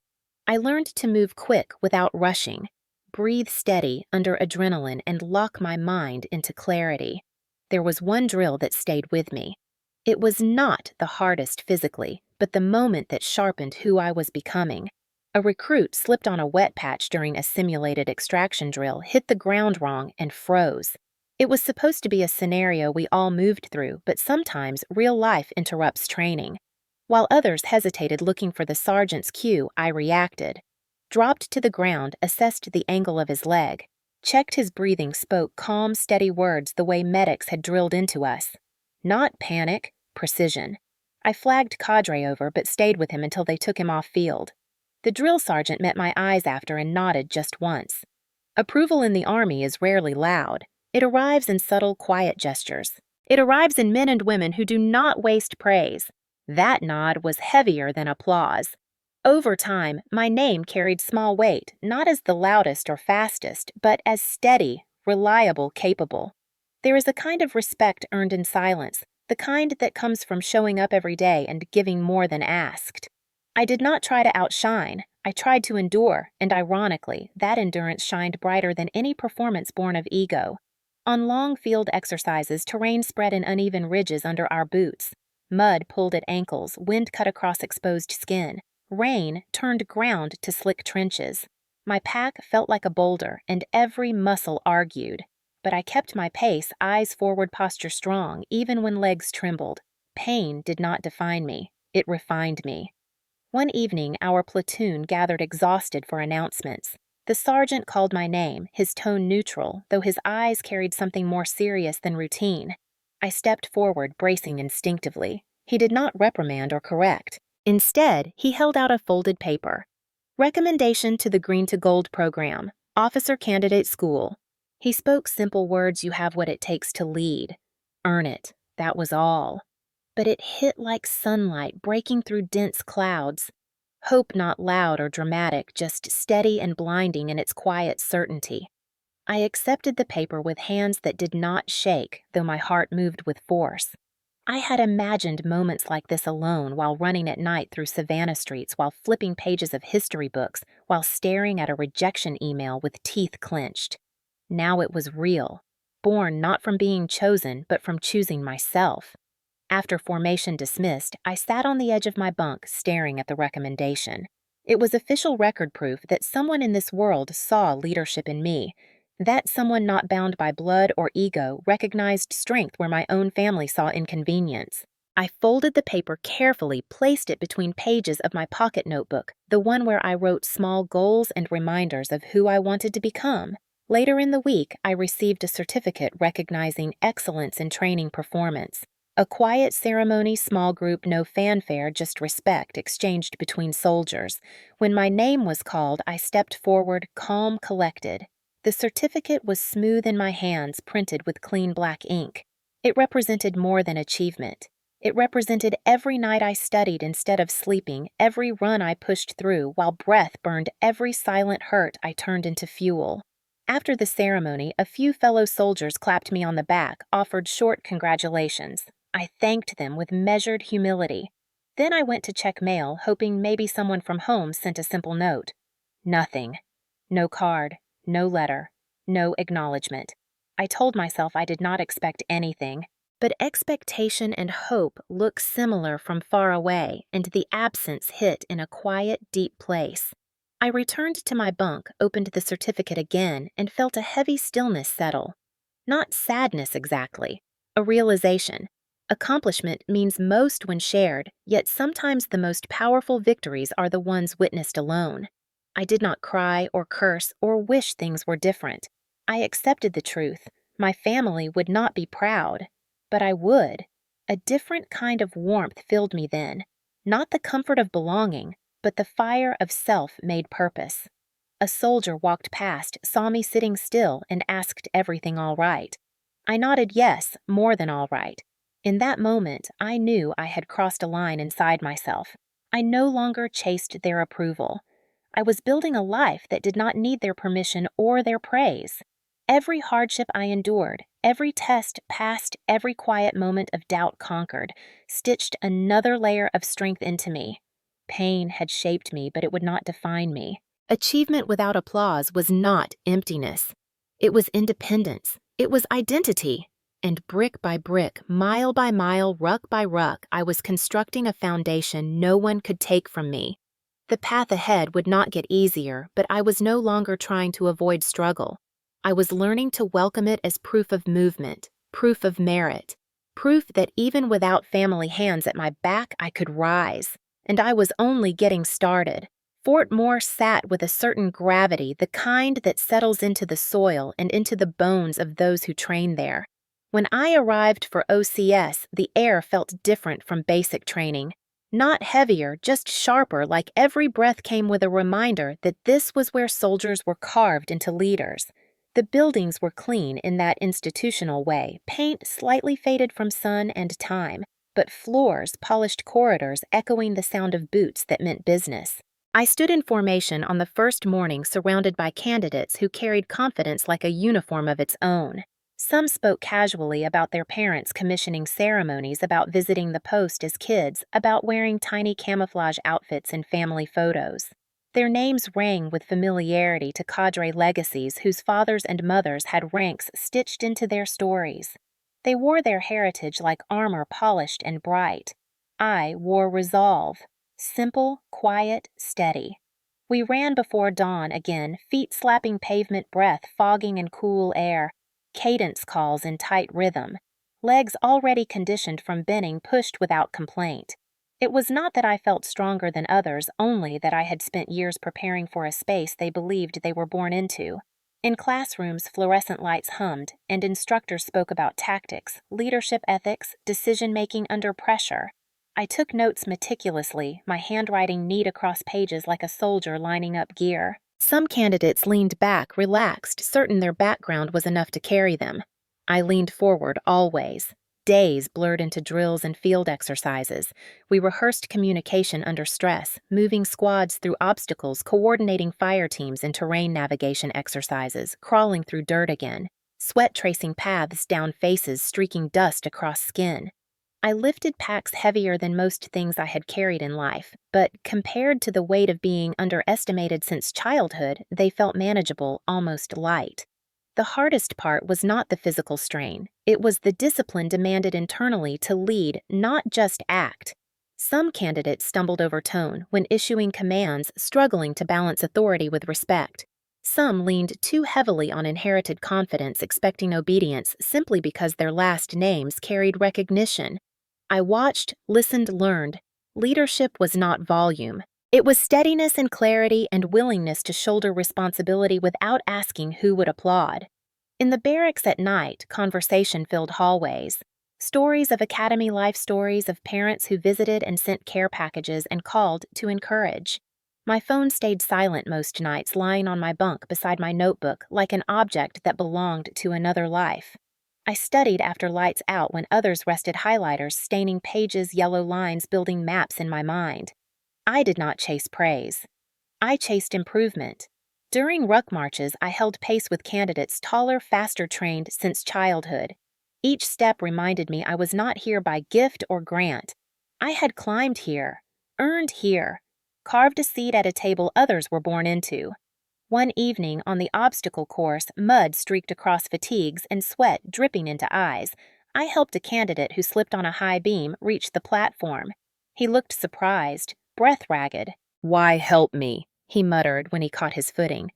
I learned to move quick without rushing, breathe steady under adrenaline, and lock my mind into clarity. There was one drill that stayed with me. It was not the hardest physically, but the moment that sharpened who I was becoming. A recruit slipped on a wet patch during a simulated extraction drill, hit the ground wrong, and froze. It was supposed to be a scenario we all moved through, but sometimes real life interrupts training. While others hesitated looking for the sergeant's cue, I reacted. Dropped to the ground, assessed the angle of his leg, checked his breathing, spoke calm, steady words the way medics had drilled into us. Not panic, precision. I flagged Cadre over but stayed with him until they took him off field. The drill sergeant met my eyes after and nodded just once. Approval in the Army is rarely loud. It arrives in subtle, quiet gestures. It arrives in men and women who do not waste praise. That nod was heavier than applause. Over time, my name carried small weight, not as the loudest or fastest, but as steady, reliable, capable. There is a kind of respect earned in silence, the kind that comes from showing up every day and giving more than asked. I did not try to outshine. I tried to endure, and ironically, that endurance shined brighter than any performance born of ego. On long field exercises, terrain spread in uneven ridges under our boots. Mud pulled at ankles, wind cut across exposed skin. Rain turned ground to slick trenches. My pack felt like a boulder, and every muscle argued. But I kept my pace, eyes forward, posture strong, even when legs trembled. Pain did not define me. It refined me. One evening, our platoon gathered exhausted for announcements. The sergeant called my name, his tone neutral, though his eyes carried something more serious than routine. I stepped forward, bracing instinctively. He did not reprimand or correct. Instead, he held out a folded paper. Recommendation to the Green to Gold program, Officer Candidate School. He spoke simple words: you have what it takes to lead. Earn it. That was all. But it hit like sunlight breaking through dense clouds. Hope not loud or dramatic, just steady and blinding in its quiet certainty. I accepted the paper with hands that did not shake, though my heart moved with force. I had imagined moments like this alone while running at night through Savannah streets, while flipping pages of history books, while staring at a rejection email with teeth clenched. Now it was real, born not from being chosen, but from choosing myself. After formation dismissed, I sat on the edge of my bunk, staring at the recommendation. It was official record proof that someone in this world saw leadership in me. That someone not bound by blood or ego recognized strength where my own family saw inconvenience. I folded the paper carefully, placed it between pages of my pocket notebook, the one where I wrote small goals and reminders of who I wanted to become. Later in the week, I received a certificate recognizing excellence in training performance. A quiet ceremony, small group, no fanfare, just respect exchanged between soldiers. When my name was called, I stepped forward, calm, collected. The certificate was smooth in my hands, printed with clean black ink. It represented more than achievement. It represented every night I studied instead of sleeping, every run I pushed through, while breath burned every silent hurt I turned into fuel. After the ceremony, a few fellow soldiers clapped me on the back, offered short congratulations. I thanked them with measured humility. Then I went to check mail, hoping maybe someone from home sent a simple note. Nothing. No card, no letter, no acknowledgement. I told myself I did not expect anything. But expectation and hope look similar from far away, and the absence hit in a quiet, deep place. I returned to my bunk, opened the certificate again, and felt a heavy stillness settle. Not sadness exactly, a realization. Accomplishment means most when shared, yet sometimes the most powerful victories are the ones witnessed alone. I did not cry or curse or wish things were different. I accepted the truth. My family would not be proud. But I would. A different kind of warmth filled me then. Not the comfort of belonging, but the fire of self-made purpose. A soldier walked past, saw me sitting still, and asked everything all right. I nodded yes, more than all right. In that moment, I knew I had crossed a line inside myself. I no longer chased their approval. I was building a life that did not need their permission or their praise. Every hardship I endured, every test passed, every quiet moment of doubt conquered, stitched another layer of strength into me. Pain had shaped me, but it would not define me. Achievement without applause was not emptiness. It was independence. It was identity. And brick by brick, mile by mile, ruck by ruck, I was constructing a foundation no one could take from me. The path ahead would not get easier, but I was no longer trying to avoid struggle. I was learning to welcome it as proof of movement, proof of merit, proof that even without family hands at my back, I could rise. And I was only getting started. Fort Moore sat with a certain gravity, the kind that settles into the soil and into the bones of those who train there. When I arrived for OCS, the air felt different from basic training. Not heavier, just sharper, like every breath came with a reminder that this was where soldiers were carved into leaders. The buildings were clean in that institutional way, paint slightly faded from sun and time, but floors, polished corridors echoing the sound of boots that meant business. I stood in formation on the first morning surrounded by candidates who carried confidence like a uniform of its own. Some spoke casually about their parents commissioning ceremonies, about visiting the post as kids, about wearing tiny camouflage outfits in family photos. Their names rang with familiarity to cadre legacies whose fathers and mothers had ranks stitched into their stories. They wore their heritage like armor polished and bright. I wore resolve, simple, quiet, steady. We ran before dawn again, feet slapping pavement, breath fogging in cool air, cadence calls in tight rhythm, legs already conditioned from bending pushed without complaint. It was not that I felt stronger than others, only that I had spent years preparing for a space they believed they were born into. In classrooms, fluorescent lights hummed, and instructors spoke about tactics, leadership ethics, decision-making under pressure. I took notes meticulously, my handwriting neat across pages like a soldier lining up gear. Some candidates leaned back, relaxed, certain their background was enough to carry them. I leaned forward always. Days blurred into drills and field exercises. We rehearsed communication under stress, moving squads through obstacles, coordinating fire teams in terrain navigation exercises, crawling through dirt again, sweat tracing paths down faces, streaking dust across skin. I lifted packs heavier than most things I had carried in life, but compared to the weight of being underestimated since childhood, they felt manageable, almost light. The hardest part was not the physical strain. It was the discipline demanded internally to lead, not just act. Some candidates stumbled over tone when issuing commands, struggling to balance authority with respect. Some leaned too heavily on inherited confidence, expecting obedience simply because their last names carried recognition. I watched, listened, learned. Leadership was not volume. It was steadiness and clarity and willingness to shoulder responsibility without asking who would applaud. In the barracks at night, conversation filled hallways. Stories of academy life, stories of parents who visited and sent care packages and called to encourage. My phone stayed silent most nights, lying on my bunk beside my notebook like an object that belonged to another life. I studied after lights out when others rested highlighters, staining pages, yellow lines, building maps in my mind. I did not chase praise. I chased improvement. During ruck marches, I held pace with candidates taller, faster trained since childhood. Each step reminded me I was not here by gift or grant. I had climbed here, earned here, carved a seat at a table others were born into. One evening on the obstacle course, mud streaked across fatigues and sweat dripping into eyes. I helped a candidate who slipped on a high beam reach the platform. He looked surprised, breath ragged. "Why help me?" he muttered when he caught his footing.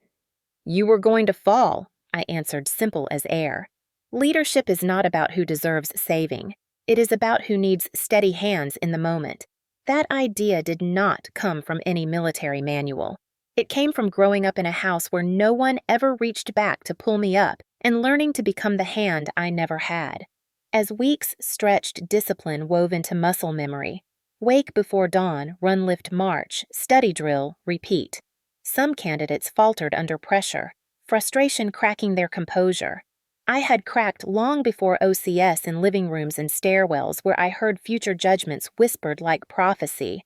"You were going to fall," I answered, simple as air. Leadership is not about who deserves saving. It is about who needs steady hands in the moment. That idea did not come from any military manual. It came from growing up in a house where no one ever reached back to pull me up and learning to become the hand I never had. As weeks stretched, discipline wove into muscle memory. Wake before dawn, run, lift, march, study drill, repeat. Some candidates faltered under pressure, frustration cracking their composure. I had cracked long before OCS in living rooms and stairwells where I heard future judgments whispered like prophecy.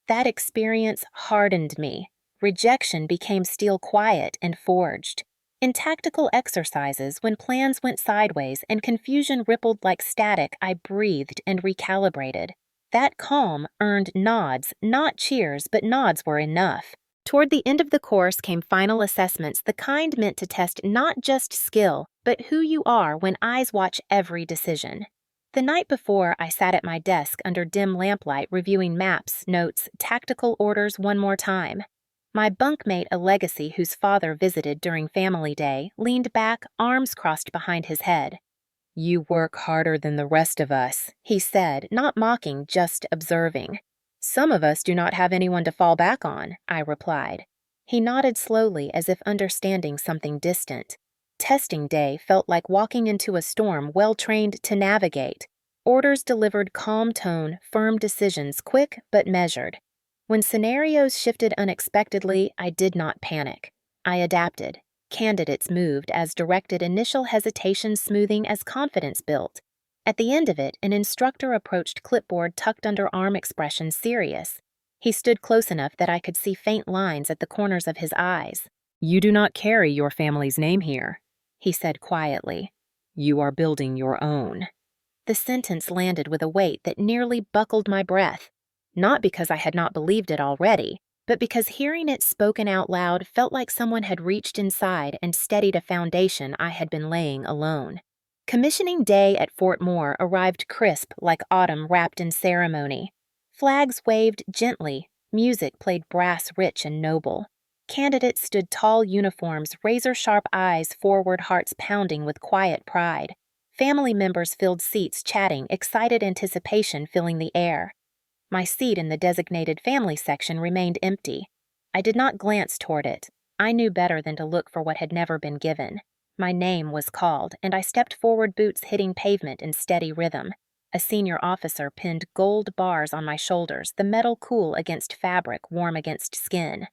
That experience hardened me. Rejection became steel quiet and forged. In tactical exercises, when plans went sideways and confusion rippled like static, I breathed and recalibrated. That calm earned nods, not cheers, but nods were enough. Toward the end of the course came final assessments, the kind meant to test not just skill, but who you are when eyes watch every decision. The night before, I sat at my desk under dim lamplight reviewing maps, notes, tactical orders one more time. My bunkmate, a legacy whose father visited during family day, leaned back, arms crossed behind his head. "You work harder than the rest of us," he said, not mocking, just observing. "Some of us do not have anyone to fall back on," I replied. He nodded slowly as if understanding something distant. Testing day felt like walking into a storm well-trained to navigate. Orders delivered calm tone, firm decisions, quick but measured. When scenarios shifted unexpectedly, I did not panic. I adapted. Candidates moved as directed, initial hesitation smoothing as confidence built. At the end of it, an instructor approached, clipboard tucked under arm, expression serious. He stood close enough that I could see faint lines at the corners of his eyes. "You do not carry your family's name here," he said quietly. "You are building your own." The sentence landed with a weight that nearly buckled my breath. Not because I had not believed it already, but because hearing it spoken out loud felt like someone had reached inside and steadied a foundation I had been laying alone. Commissioning day at Fort Moore arrived crisp like autumn wrapped in ceremony. Flags waved gently, music played brass rich and noble. Candidates stood tall uniforms, razor-sharp eyes forward, hearts pounding with quiet pride. Family members filled seats chatting, excited anticipation filling the air. My seat in the designated family section remained empty. I did not glance toward it. I knew better than to look for what had never been given. My name was called, and I stepped forward, boots hitting pavement in steady rhythm. A senior officer pinned gold bars on my shoulders, the metal cool against fabric, warm against skin.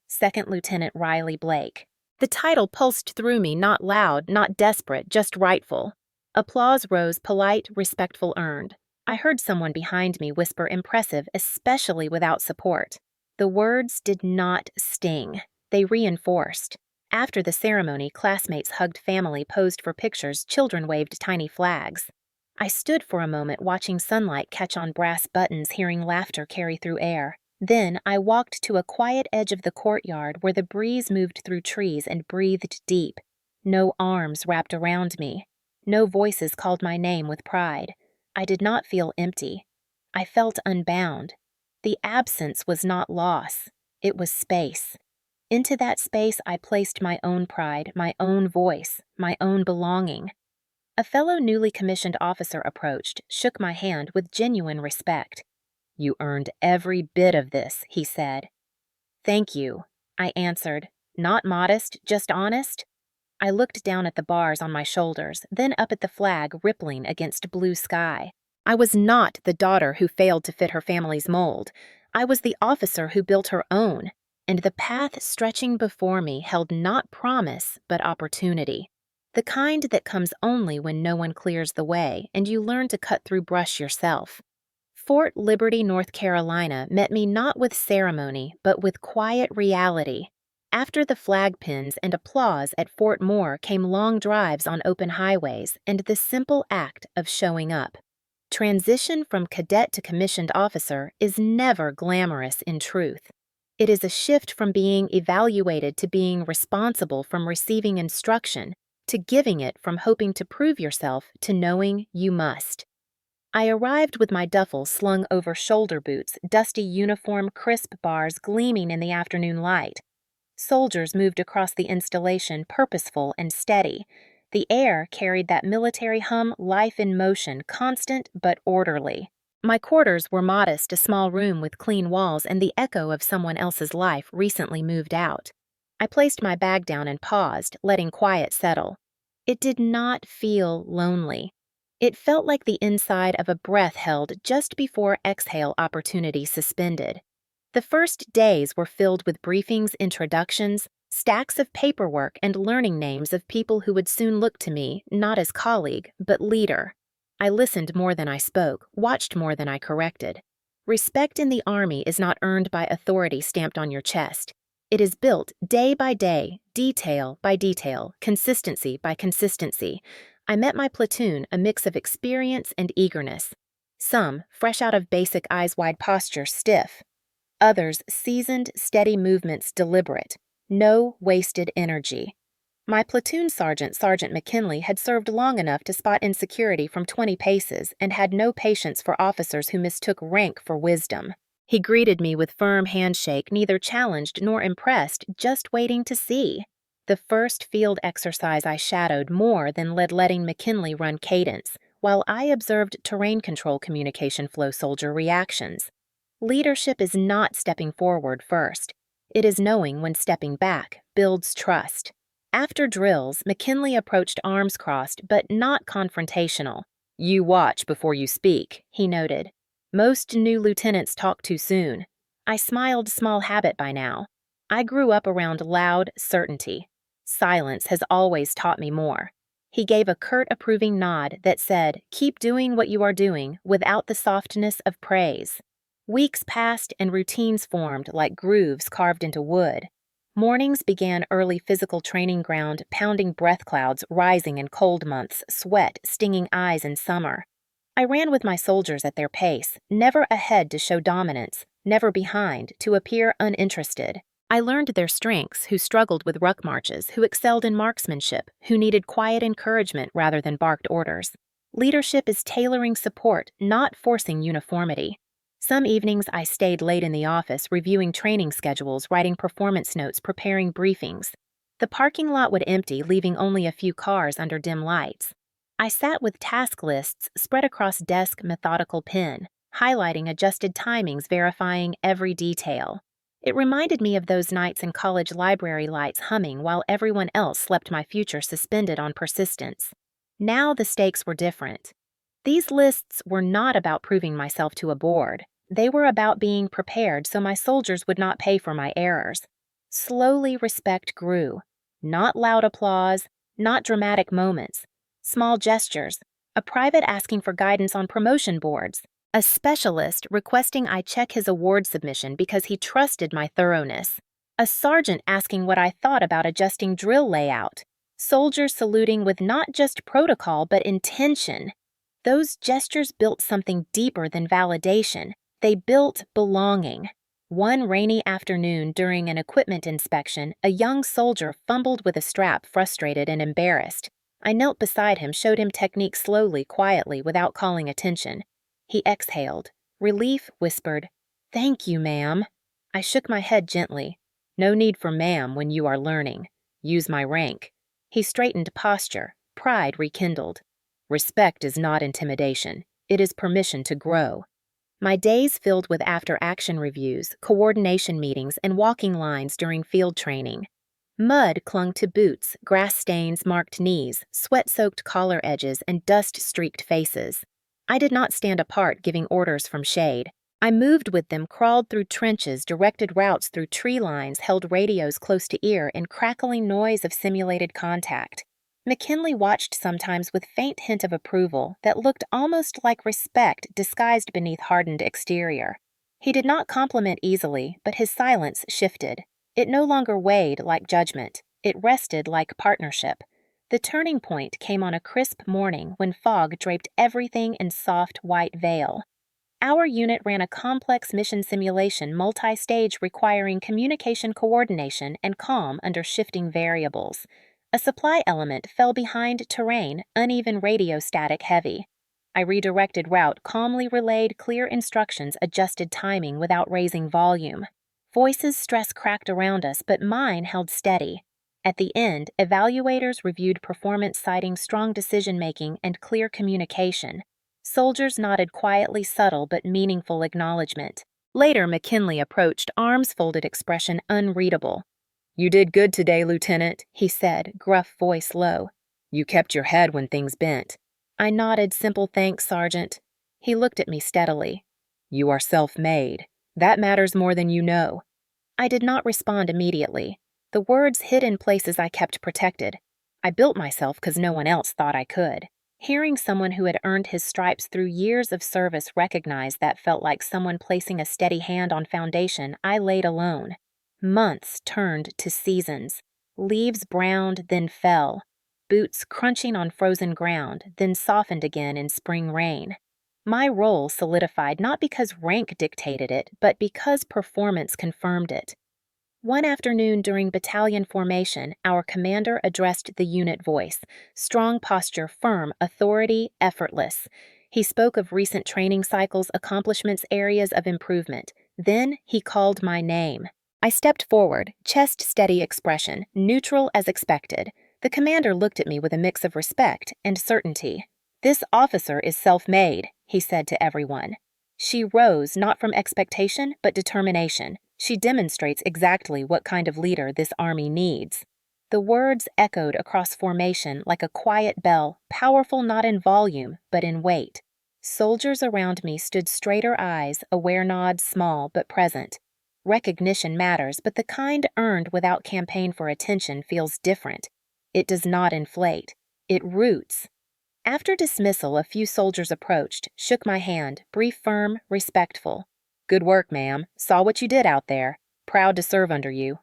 Second Lieutenant Riley Blake. The title pulsed through me, not loud, not desperate, just rightful. Applause rose, polite, respectful, earned. I heard someone behind me whisper impressive, especially without support. The words did not sting. They reinforced. After the ceremony, classmates hugged family, posed for pictures, children waved tiny flags. I stood for a moment watching sunlight catch on brass buttons, hearing laughter carry through air. Then I walked to a quiet edge of the courtyard where the breeze moved through trees and breathed deep. No arms wrapped around me. No voices called my name with pride. I did not feel empty. I felt unbound. The absence was not loss. It was space. Into that space I placed my own pride, my own voice, my own belonging. A fellow newly commissioned officer approached, shook my hand with genuine respect. "You earned every bit of this," he said. "Thank you," I answered, not modest, just honest. I looked down at the bars on my shoulders, then up at the flag rippling against blue sky. I was not the daughter who failed to fit her family's mold. I was the officer who built her own, and the path stretching before me held not promise, but opportunity. The kind that comes only when no one clears the way and you learn to cut through brush yourself. Fort Liberty, North Carolina met me not with ceremony, but with quiet reality. After the flag pins and applause at Fort Moore came long drives on open highways and the simple act of showing up. Transition from cadet to commissioned officer is never glamorous in truth. It is a shift from being evaluated to being responsible, from receiving instruction to giving it, from hoping to prove yourself to knowing you must. I arrived with my duffel slung over shoulder boots, dusty uniform, crisp bars gleaming in the afternoon light. Soldiers moved across the installation, purposeful and steady. The air carried that military hum, life in motion, constant but orderly. My quarters were modest, a small room with clean walls and the echo of someone else's life recently moved out. I placed my bag down and paused, letting quiet settle. It did not feel lonely. It felt like the inside of a breath held just before exhale opportunity suspended. The first days were filled with briefings, introductions, stacks of paperwork, and learning names of people who would soon look to me, not as colleague, but leader. I listened more than I spoke, watched more than I corrected. Respect in the Army is not earned by authority stamped on your chest. It is built day by day, detail by detail, consistency by consistency. I met my platoon, a mix of experience and eagerness. Some, fresh out of basic eyes-wide posture, stiff. Others, seasoned, steady movements, deliberate. No wasted energy. My platoon sergeant, Sergeant McKinley, had served long enough to spot insecurity from 20 paces and had no patience for officers who mistook rank for wisdom. He greeted me with firm handshake, neither challenged nor impressed, just waiting to see. The first field exercise I shadowed more than letting McKinley run cadence, while I observed terrain control communication flow soldier reactions. Leadership is not stepping forward first. It is knowing when stepping back builds trust. After drills, McKinley approached arms crossed, but not confrontational. "You watch before you speak," he noted. "Most new lieutenants talk too soon." I smiled, small habit by now. I grew up around loud certainty. Silence has always taught me more. He gave a curt, approving nod that said, "Keep doing what you are doing," without the softness of praise. Weeks passed and routines formed like grooves carved into wood. Mornings began early, physical training ground, pounding breath clouds rising in cold months, sweat stinging eyes in summer. I ran with my soldiers at their pace, never ahead to show dominance, never behind to appear uninterested. I learned their strengths, who struggled with ruck marches, who excelled in marksmanship, who needed quiet encouragement rather than barked orders. Leadership is tailoring support, not forcing uniformity. Some evenings I stayed late in the office, reviewing training schedules, writing performance notes, preparing briefings. The parking lot would empty, leaving only a few cars under dim lights. I sat with task lists spread across desk, methodical pen, highlighting adjusted timings, verifying every detail. It reminded me of those nights in college library lights humming while everyone else slept, my future suspended on persistence. Now the stakes were different. These lists were not about proving myself to a board. They were about being prepared so my soldiers would not pay for my errors. Slowly respect grew. Not loud applause, not dramatic moments. Small gestures, a private asking for guidance on promotion boards, a specialist requesting I check his award submission because he trusted my thoroughness, a sergeant asking what I thought about adjusting drill layout, soldiers saluting with not just protocol but intention. Those gestures built something deeper than validation. They built belonging. One rainy afternoon during an equipment inspection, a young soldier fumbled with a strap, frustrated and embarrassed. I knelt beside him, showed him technique slowly, quietly, without calling attention. He exhaled. Relief, whispered, "Thank you, ma'am." I shook my head gently. No need for ma'am when you are learning. Use my rank. He straightened posture, pride rekindled. Respect is not intimidation. It is permission to grow. My days filled with after-action reviews, coordination meetings, and walking lines during field training. Mud clung to boots, grass stains marked knees, sweat-soaked collar edges, and dust-streaked faces. I did not stand apart giving orders from shade. I moved with them, crawled through trenches, directed routes through tree lines, held radios close to ear, and crackling noise of simulated contact. McKinley watched sometimes with faint hint of approval that looked almost like respect disguised beneath hardened exterior. He did not compliment easily, but his silence shifted. It no longer weighed like judgment. It rested like partnership. The turning point came on a crisp morning when fog draped everything in soft white veil. Our unit ran a complex mission simulation multi-stage requiring communication coordination and calm under shifting variables. A supply element fell behind terrain, uneven radio static heavy. I redirected route, calmly relayed clear instructions, adjusted timing without raising volume. Voices stress cracked around us, but mine held steady. At the end, evaluators reviewed performance citing strong decision-making and clear communication. Soldiers nodded quietly subtle but meaningful acknowledgement. Later, McKinley approached, arms folded, expression unreadable. "You did good today, Lieutenant," he said, gruff voice low. "You kept your head when things bent." I nodded, simple thanks, Sergeant. He looked at me steadily. "You are self-made. That matters more than you know." I did not respond immediately. The words hid in places I kept protected. I built myself because no one else thought I could. Hearing someone who had earned his stripes through years of service recognize that felt like someone placing a steady hand on foundation I laid alone. Months turned to seasons. Leaves browned, then fell. Boots crunching on frozen ground, then softened again in spring rain. My role solidified not because rank dictated it, but because performance confirmed it. One afternoon during battalion formation, our commander addressed the unit voice. Strong posture, firm, authority, effortless. He spoke of recent training cycles, accomplishments, areas of improvement. Then he called my name. I stepped forward, chest steady expression, neutral as expected. The commander looked at me with a mix of respect and certainty. "This officer is self-made," he said to everyone. "She rose not from expectation, but determination. She demonstrates exactly what kind of leader this army needs." The words echoed across formation like a quiet bell, powerful not in volume, but in weight. Soldiers around me stood straighter eyes, aware nods small but present. Recognition matters, but the kind earned without campaign for attention feels different. It does not inflate. It roots. After dismissal, a few soldiers approached, shook my hand, brief, firm, respectful. "Good work, ma'am. Saw what you did out there. Proud to serve under you."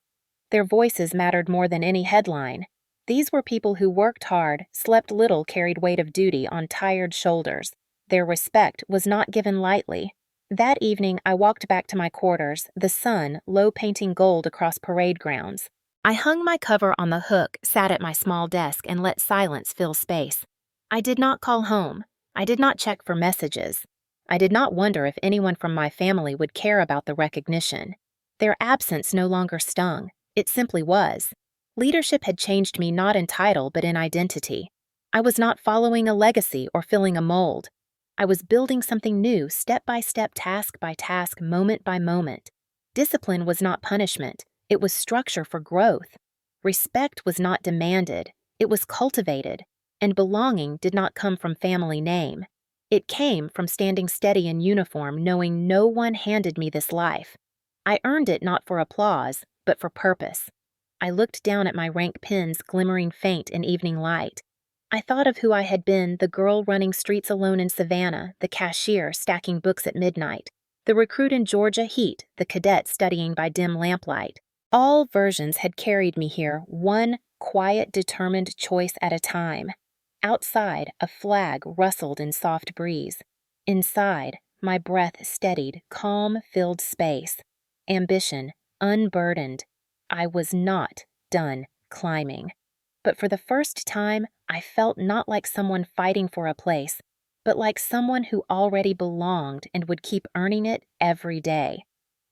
Their voices mattered more than any headline. These were people who worked hard, slept little, carried weight of duty on tired shoulders. Their respect was not given lightly. That evening, I walked back to my quarters, the sun low painting gold across parade grounds. I hung my cover on the hook, sat at my small desk, and let silence fill space. I did not call home. I did not check for messages. I did not wonder if anyone from my family would care about the recognition. Their absence no longer stung. It simply was. Leadership had changed me not in title but in identity. I was not following a legacy or filling a mold. I was building something new, step by step, task by task, moment by moment. Discipline was not punishment. It was structure for growth. Respect was not demanded. It was cultivated. And belonging did not come from family name. It came from standing steady in uniform, knowing no one handed me this life. I earned it not for applause, but for purpose. I looked down at my rank pins glimmering faint in evening light. I thought of who I had been, the girl running streets alone in Savannah, the cashier stacking books at midnight, the recruit in Georgia heat, the cadet studying by dim lamplight. All versions had carried me here, one quiet, determined choice at a time. Outside, a flag rustled in soft breeze. Inside, my breath steadied, calm filled space. Ambition, unburdened. I was not done climbing. But for the first time, I felt not like someone fighting for a place, but like someone who already belonged and would keep earning it every day.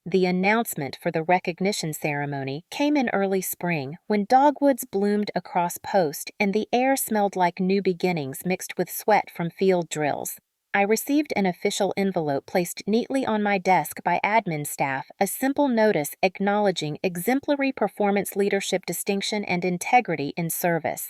The announcement for the recognition ceremony came in early spring when dogwoods bloomed across post and the air smelled like new beginnings mixed with sweat from field drills. I received an official envelope placed neatly on my desk by admin staff, a simple notice acknowledging exemplary performance leadership distinction and integrity in service.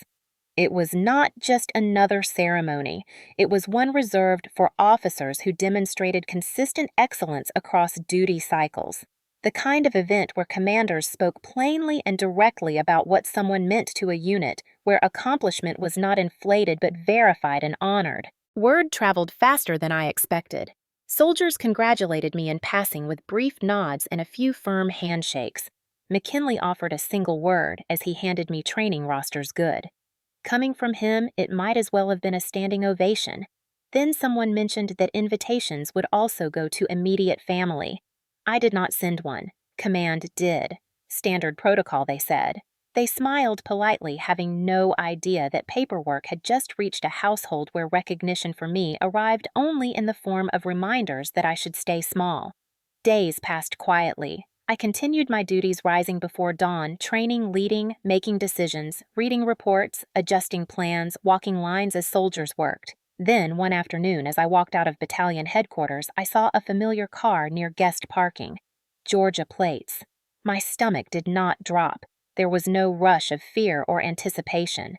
It was not just another ceremony. It was one reserved for officers who demonstrated consistent excellence across duty cycles. The kind of event where commanders spoke plainly and directly about what someone meant to a unit, where accomplishment was not inflated but verified and honored. Word traveled faster than I expected. Soldiers congratulated me in passing with brief nods and a few firm handshakes. McKinley offered a single word as he handed me training rosters good. Coming from him, it might as well have been a standing ovation. Then someone mentioned that invitations would also go to immediate family. I did not send one. Command did. Standard protocol, they said. They smiled politely, having no idea that paperwork had just reached a household where recognition for me arrived only in the form of reminders that I should stay small. Days passed quietly. I continued my duties rising before dawn, training, leading, making decisions, reading reports, adjusting plans, walking lines as soldiers worked. Then, one afternoon, as I walked out of battalion headquarters, I saw a familiar car near guest parking. Georgia plates. My stomach did not drop. There was no rush of fear or anticipation.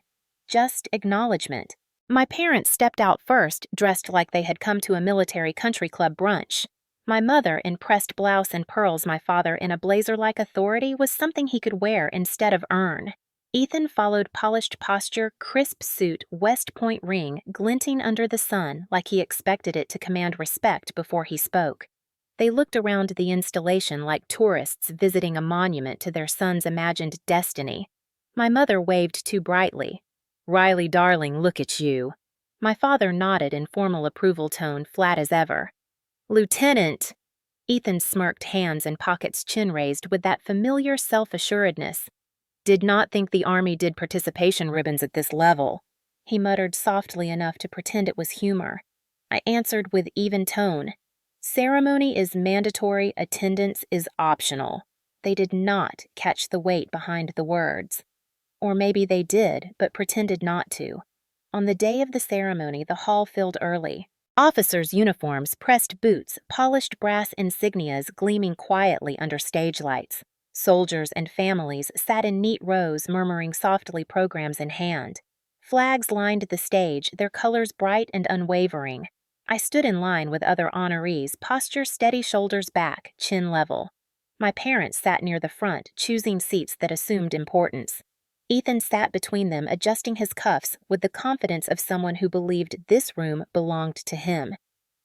Just acknowledgement. My parents stepped out first, dressed like they had come to a military country club brunch. My mother in pressed blouse and pearls, my father in a blazer-like authority was something he could wear instead of earn. Ethan followed polished posture, crisp suit, West Point ring, glinting under the sun like he expected it to command respect before he spoke. They looked around the installation like tourists visiting a monument to their son's imagined destiny. My mother waved too brightly. "Riley, darling, look at you." My father nodded in formal approval tone, flat as ever. "Lieutenant!" Ethan smirked, hands in pockets, chin raised with that familiar self-assuredness. "Did not think the Army did participation ribbons at this level." He muttered softly enough to pretend it was humor. I answered with even tone. "Ceremony is mandatory, attendance is optional." They did not catch the weight behind the words. Or maybe they did, but pretended not to. On the day of the ceremony, the hall filled early. Officers' uniforms, pressed boots, polished brass insignias gleaming quietly under stage lights. Soldiers and families sat in neat rows, murmuring softly, programs in hand. Flags lined the stage, their colors bright and unwavering. I stood in line with other honorees, posture steady, shoulders back, chin level. My parents sat near the front, choosing seats that assumed importance. Ethan sat between them, adjusting his cuffs with the confidence of someone who believed this room belonged to him.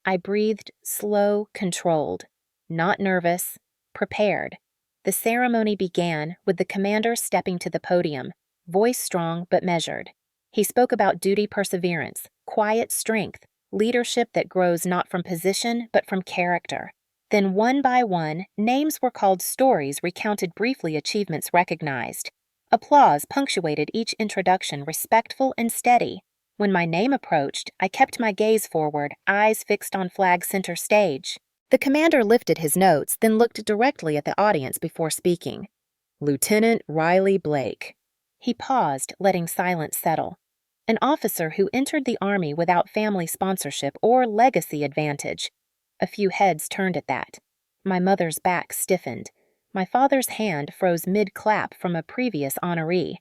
I breathed slow, controlled, not nervous, prepared. The ceremony began with the commander stepping to the podium, voice strong but measured. He spoke about duty perseverance, quiet strength, leadership that grows not from position but from character. Then one by one, names were called, stories recounted, briefly, achievements recognized. Applause punctuated each introduction, respectful and steady. When my name approached, I kept my gaze forward, eyes fixed on flag center stage. The commander lifted his notes, then looked directly at the audience before speaking. "Lieutenant Riley Blake." He paused, letting silence settle. An officer who entered the Army without family sponsorship or legacy advantage. A few heads turned at that. My mother's back stiffened. My father's hand froze mid-clap from a previous honoree.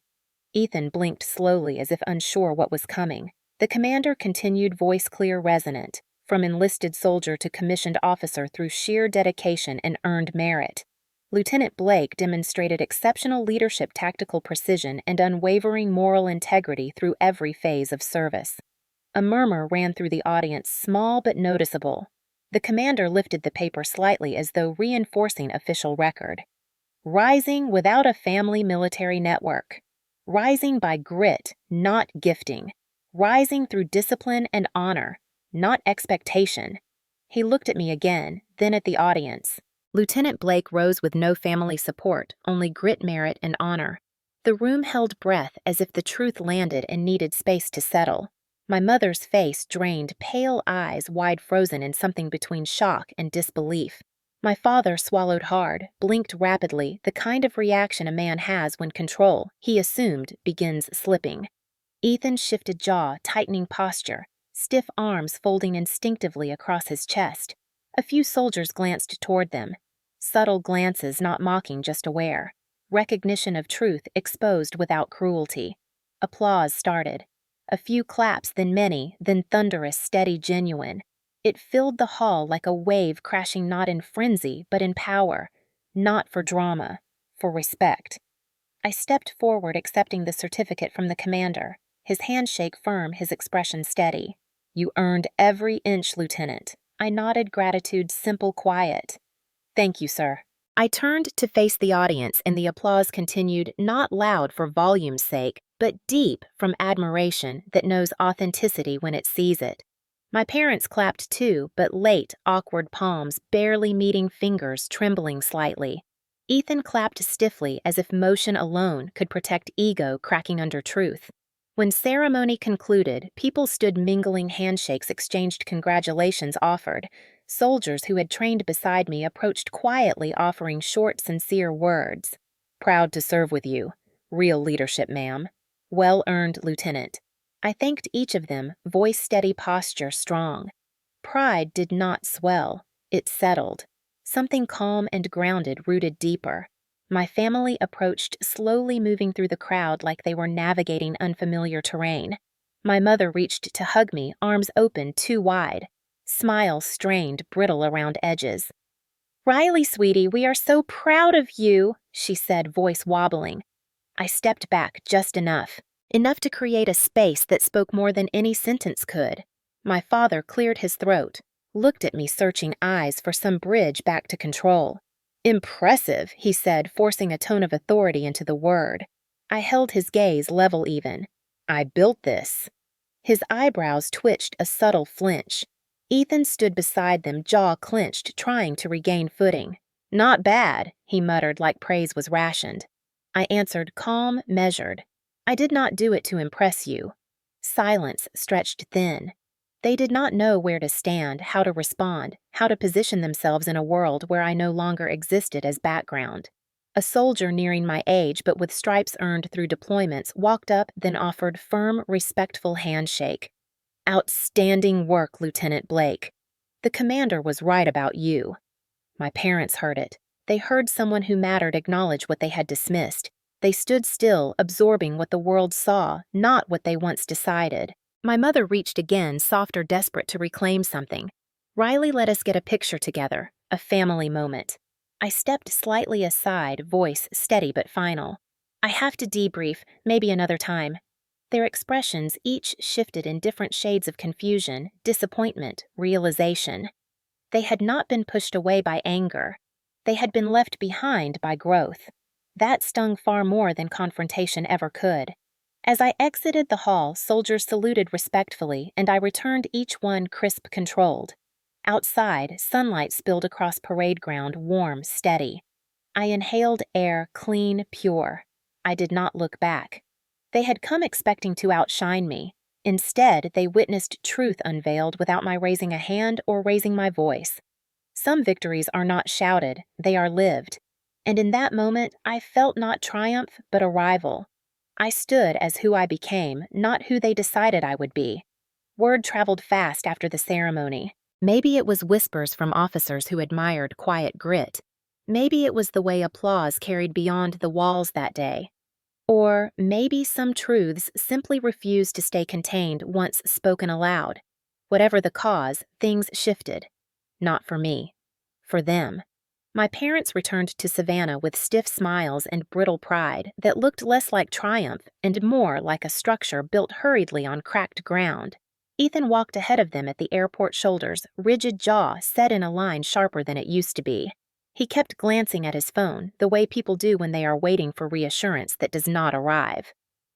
Ethan blinked slowly as if unsure what was coming. The commander continued, voice clear, resonant, from enlisted soldier to commissioned officer through sheer dedication and earned merit. Lieutenant Blake demonstrated exceptional leadership, tactical precision, and unwavering moral integrity through every phase of service. A murmur ran through the audience, small but noticeable. The commander lifted the paper slightly as though reinforcing official record. "Rising without a family military network. Rising by grit, not gifting. Rising through discipline and honor, not expectation." He looked at me again, then at the audience. Lieutenant Blake rose with no family support, only grit, merit, and honor. The room held breath as if the truth landed and needed space to settle. My mother's face drained, pale eyes wide frozen in something between shock and disbelief. My father swallowed hard, blinked rapidly, the kind of reaction a man has when control, he assumed, begins slipping. Ethan shifted jaw, tightening posture, stiff arms folding instinctively across his chest. A few soldiers glanced toward them. Subtle glances, not mocking, just aware. Recognition of truth exposed without cruelty. Applause started. A few claps, then many, then thunderous, steady, genuine. It filled the hall like a wave crashing not in frenzy, but in power. Not for drama, for respect. I stepped forward, accepting the certificate from the commander, his handshake firm, his expression steady. "You earned every inch, Lieutenant." I nodded, gratitude simple, quiet. "Thank you, sir." I turned to face the audience, and the applause continued, not loud for volume's sake, but deep from admiration that knows authenticity when it sees it. My parents clapped too, but late, awkward palms, barely meeting fingers, trembling slightly. Ethan clapped stiffly, as if motion alone could protect ego cracking under truth. When ceremony concluded, people stood mingling handshakes, exchanged congratulations offered. Soldiers who had trained beside me approached quietly, offering short, sincere words. "Proud to serve with you. Real leadership, ma'am. Well-earned, Lieutenant." I thanked each of them, voice steady, posture strong. Pride did not swell. It settled. Something calm and grounded rooted deeper. My family approached, slowly moving through the crowd like they were navigating unfamiliar terrain. My mother reached to hug me, arms open too wide. Smile strained, brittle around edges. "Riley, sweetie, we are so proud of you," she said, voice wobbling. I stepped back just enough. Enough to create a space that spoke more than any sentence could. My father cleared his throat, looked at me, searching eyes for some bridge back to control. "Impressive," he said, forcing a tone of authority into the word. I held his gaze level even. "I built this." His eyebrows twitched a subtle flinch. Ethan stood beside them, jaw clenched, trying to regain footing. "Not bad," he muttered like praise was rationed. I answered, calm, measured. "I did not do it to impress you." Silence stretched thin. They did not know where to stand, how to respond, how to position themselves in a world where I no longer existed as background. A soldier nearing my age, but with stripes earned through deployments, walked up, then offered firm, respectful handshake. "Outstanding work, Lieutenant Blake. The commander was right about you." My parents heard it. They heard someone who mattered acknowledge what they had dismissed. They stood still, absorbing what the world saw, not what they once decided. My mother reached again, softer, desperate to reclaim something. "Riley, let us get a picture together, a family moment." I stepped slightly aside, voice steady but final. "I have to debrief, maybe another time." Their expressions each shifted in different shades of confusion, disappointment, realization. They had not been pushed away by anger. They had been left behind by growth. That stung far more than confrontation ever could. As I exited the hall, soldiers saluted respectfully, and I returned each one crisp, controlled. Outside, sunlight spilled across parade ground, warm, steady. I inhaled air, clean, pure. I did not look back. They had come expecting to outshine me. Instead, they witnessed truth unveiled without my raising a hand or raising my voice. Some victories are not shouted, they are lived. And in that moment, I felt not triumph, but arrival. I stood as who I became, not who they decided I would be. Word traveled fast after the ceremony. Maybe it was whispers from officers who admired quiet grit. Maybe it was the way applause carried beyond the walls that day. Or maybe some truths simply refused to stay contained once spoken aloud. Whatever the cause, things shifted. Not for me. For them. My parents returned to Savannah with stiff smiles and brittle pride that looked less like triumph and more like a structure built hurriedly on cracked ground. Ethan walked ahead of them at the airport shoulders, rigid jaw set in a line sharper than it used to be. He kept glancing at his phone, the way people do when they are waiting for reassurance that does not arrive.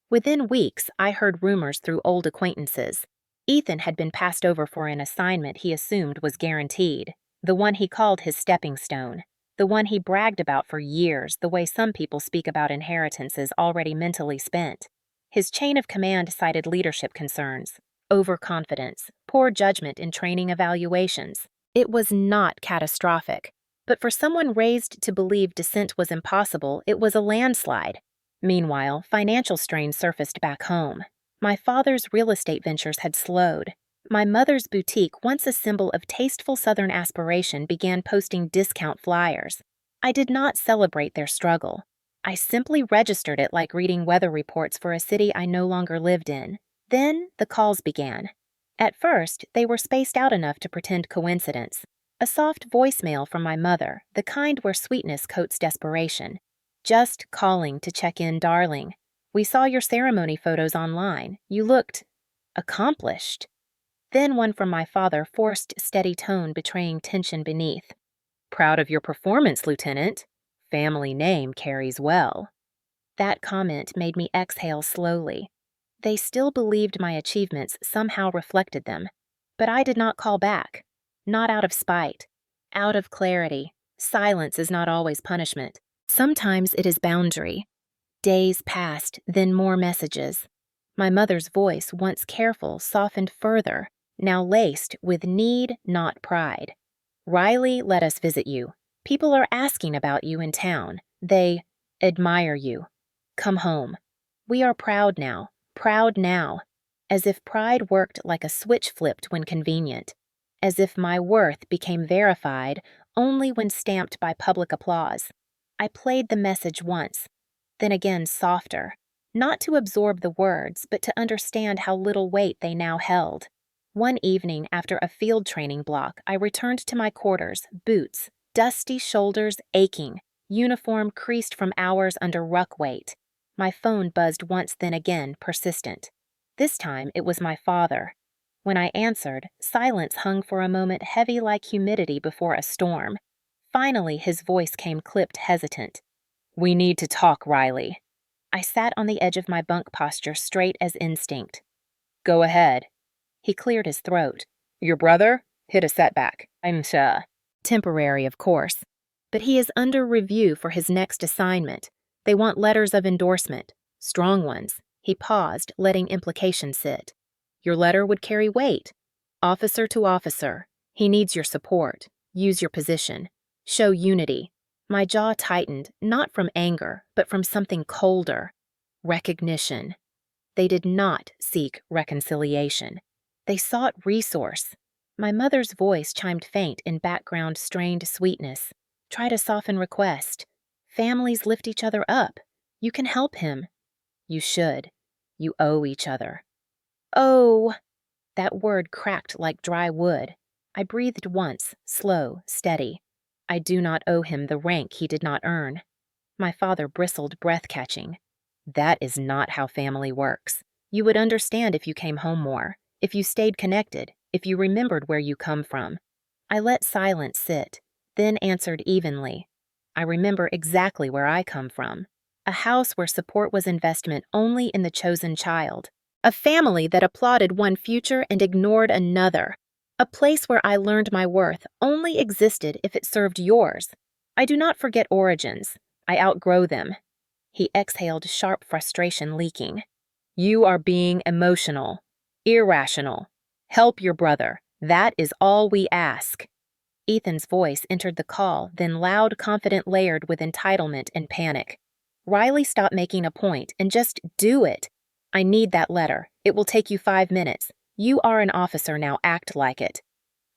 Within weeks, I heard rumors through old acquaintances. Ethan had been passed over for an assignment he assumed was guaranteed, the one he called his stepping stone, the one he bragged about for years, the way some people speak about inheritances already mentally spent. His chain of command cited leadership concerns, overconfidence, poor judgment in training evaluations. It was not catastrophic. But for someone raised to believe dissent was impossible, it was a landslide. Meanwhile, financial strain surfaced back home. My father's real estate ventures had slowed. My mother's boutique, once a symbol of tasteful Southern aspiration, began posting discount flyers. I did not celebrate their struggle. I simply registered it like reading weather reports for a city I no longer lived in. Then the calls began. At first, they were spaced out enough to pretend coincidence. A soft voicemail from my mother, the kind where sweetness coats desperation. Just calling to check in, darling. We saw your ceremony photos online. You looked accomplished. Then one from my father, forced steady tone betraying tension beneath. Proud of your performance, Lieutenant. Family name carries well. That comment made me exhale slowly. They still believed my achievements somehow reflected them. But I did not call back. Not out of spite. Out of clarity. Silence is not always punishment. Sometimes it is boundary. Days passed, then more messages. My mother's voice, once careful, softened further, now laced with need, not pride. Riley, let us visit you. People are asking about you in town. They admire you. Come home. We are proud now, as if pride worked like a switch flipped when convenient, as if my worth became verified only when stamped by public applause. I played the message once, then again softer, not to absorb the words, but to understand how little weight they now held. One evening after a field training block, I returned to my quarters, boots, dusty shoulders aching, uniform creased from hours under ruck weight. My phone buzzed once, then again, persistent. This time it was my father. When I answered, silence hung for a moment, heavy like humidity before a storm. Finally, his voice came clipped, hesitant. We need to talk, Riley. I sat on the edge of my bunk posture, straight as instinct. Go ahead. He cleared his throat. Your brother? Hit a setback. I'm temporary, of course. But he is under review for his next assignment. They want letters of endorsement. Strong ones. He paused, letting implication sit. Your letter would carry weight. Officer to officer. He needs your support. Use your position. Show unity. My jaw tightened, not from anger, but from something colder. Recognition. They did not seek reconciliation. They sought resource. My mother's voice chimed faint in background strained sweetness. Try to soften request. Families lift each other up. You can help him. You should. You owe each other. Oh! That word cracked like dry wood. I breathed once, slow, steady. I do not owe him the rank he did not earn. My father bristled, breath-catching. That is not how family works. You would understand if you came home more, if you stayed connected, if you remembered where you come from. I let silence sit, then answered evenly. I remember exactly where I come from. A house where support was investment only in the chosen child. A family that applauded one future and ignored another. A place where I learned my worth only existed if it served yours. I do not forget origins. I outgrow them. He exhaled, sharp frustration leaking. You are being emotional, irrational. Help your brother. That is all we ask. Ethan's voice entered the call, then loud, confident, layered with entitlement and panic. Riley, stop making a point and just do it. I need that letter. It will take you 5 minutes. You are an officer now, act like it.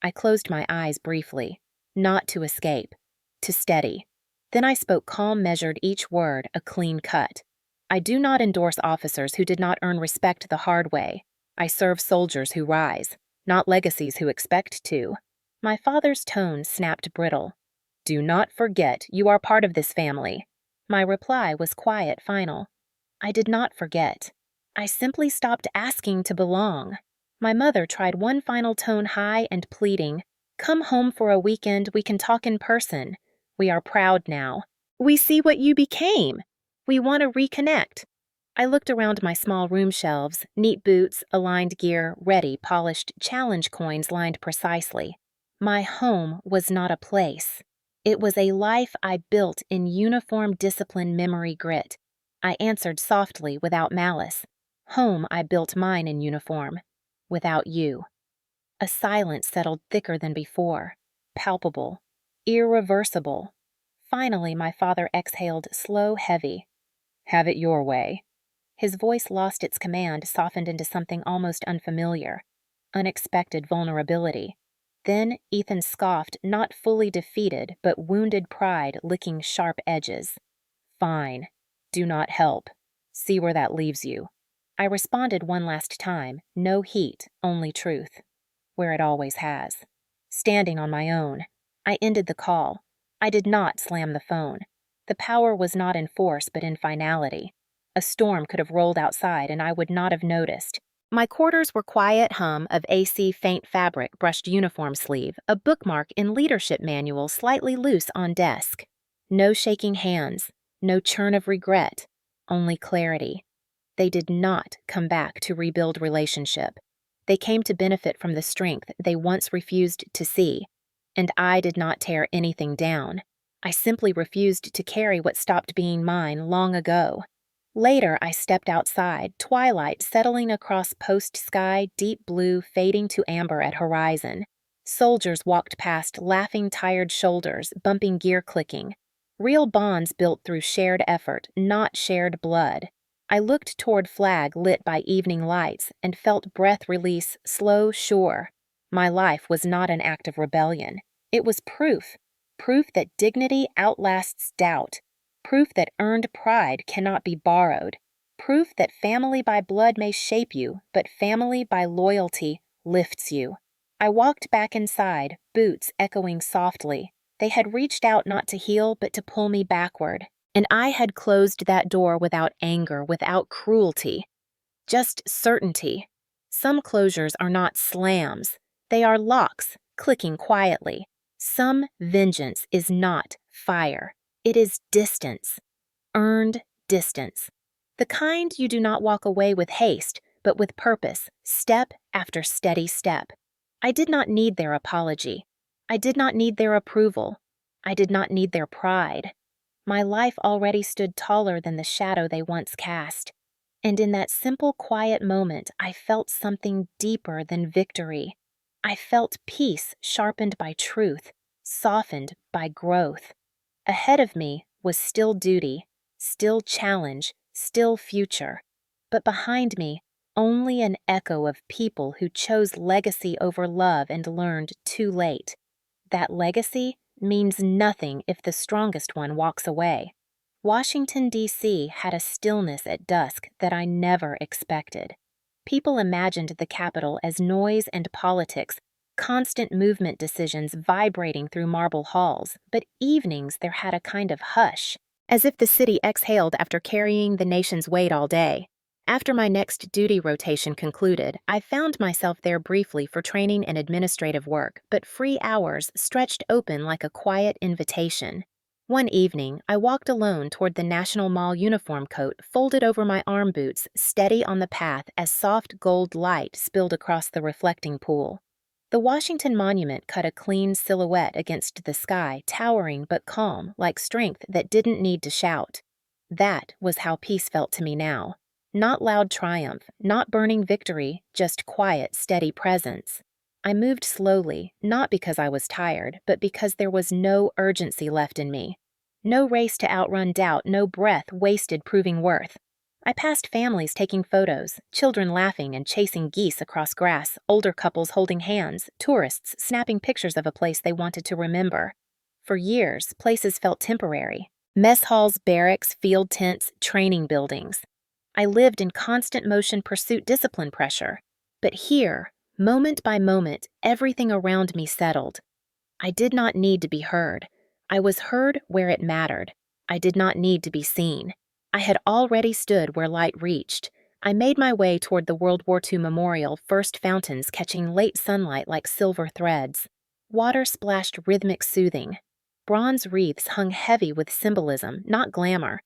I closed my eyes briefly, not to escape, to steady. Then I spoke calm, measured, each word a clean cut. I do not endorse officers who did not earn respect the hard way. I serve soldiers who rise, not legacies who expect to. My father's tone snapped brittle. Do not forget you are part of this family. My reply was quiet, final. I did not forget. I simply stopped asking to belong. My mother tried one final tone, high and pleading. Come home for a weekend, we can talk in person. We are proud now. We see what you became. We want to reconnect. I looked around my small room shelves, neat boots, aligned gear, ready, polished, challenge coins lined precisely. My home was not a place. It was a life I built in uniform discipline, memory, grit. I answered softly, without malice. Home I built mine in uniform. Without you. A silence settled thicker than before, palpable, Irreversible. Finally, my father exhaled slow, heavy. Have it your way. His voice lost its command, softened into something almost unfamiliar. Unexpected vulnerability. Then Ethan scoffed, not fully defeated, but wounded pride licking sharp edges. Fine. Do not help. See where that leaves you. I responded one last time, no heat, only truth. Where it always has. Standing on my own. I ended the call. I did not slam the phone. The power was not in force but in finality. A storm could have rolled outside and I would not have noticed. My quarters were quiet hum of AC faint fabric brushed uniform sleeve, a bookmark in leadership manual slightly loose on desk. No shaking hands, no churn of regret, only clarity. They did not come back to rebuild relationship. They came to benefit from the strength they once refused to see. And I did not tear anything down. I simply refused to carry what stopped being mine long ago. Later, I stepped outside, twilight settling across post sky, deep blue fading to amber at horizon. Soldiers walked past, laughing tired shoulders, bumping gear clicking. Real bonds built through shared effort, not shared blood. I looked toward flag lit by evening lights and felt breath release slow, sure. My life was not an act of rebellion. It was proof. Proof that dignity outlasts doubt. Proof that earned pride cannot be borrowed. Proof that family by blood may shape you, but family by loyalty lifts you. I walked back inside, boots echoing softly. They had reached out not to heal, but to pull me backward. And I had closed that door without anger, without cruelty. Just certainty. Some closures are not slams. They are locks, clicking quietly. Some vengeance is not fire. It is distance. Earned distance. The kind you do not walk away with haste, but with purpose, step after steady step. I did not need their apology. I did not need their approval. I did not need their pride. My life already stood taller than the shadow they once cast. And in that simple, quiet moment, I felt something deeper than victory. I felt peace sharpened by truth, softened by growth. Ahead of me was still duty, still challenge, still future. But behind me, only an echo of people who chose legacy over love and learned too late. That legacy means nothing if the strongest one walks away. Washington, D.C. had a stillness at dusk that I never expected. People imagined the Capitol as noise and politics, constant movement decisions vibrating through marble halls, but evenings there had a kind of hush, as if the city exhaled after carrying the nation's weight all day. After my next duty rotation concluded, I found myself there briefly for training and administrative work, but free hours stretched open like a quiet invitation. One evening, I walked alone toward the National Mall uniform coat folded over my arm boots, steady on the path as soft gold light spilled across the reflecting pool. The Washington Monument cut a clean silhouette against the sky, towering but calm, like strength that didn't need to shout. That was how peace felt to me now. Not loud triumph, not burning victory, just quiet, steady presence. I moved slowly, not because I was tired, but because there was no urgency left in me. No race to outrun doubt, no breath wasted proving worth. I passed families taking photos, children laughing and chasing geese across grass, older couples holding hands, tourists snapping pictures of a place they wanted to remember. For years, places felt temporary. Mess halls, barracks, field tents, training buildings. I lived in constant motion pursuit discipline pressure. But here, moment by moment, everything around me settled. I did not need to be heard. I was heard where it mattered. I did not need to be seen. I had already stood where light reached. I made my way toward the World War II Memorial, first fountains catching late sunlight like silver threads. Water splashed rhythmic soothing. Bronze wreaths hung heavy with symbolism, not glamour.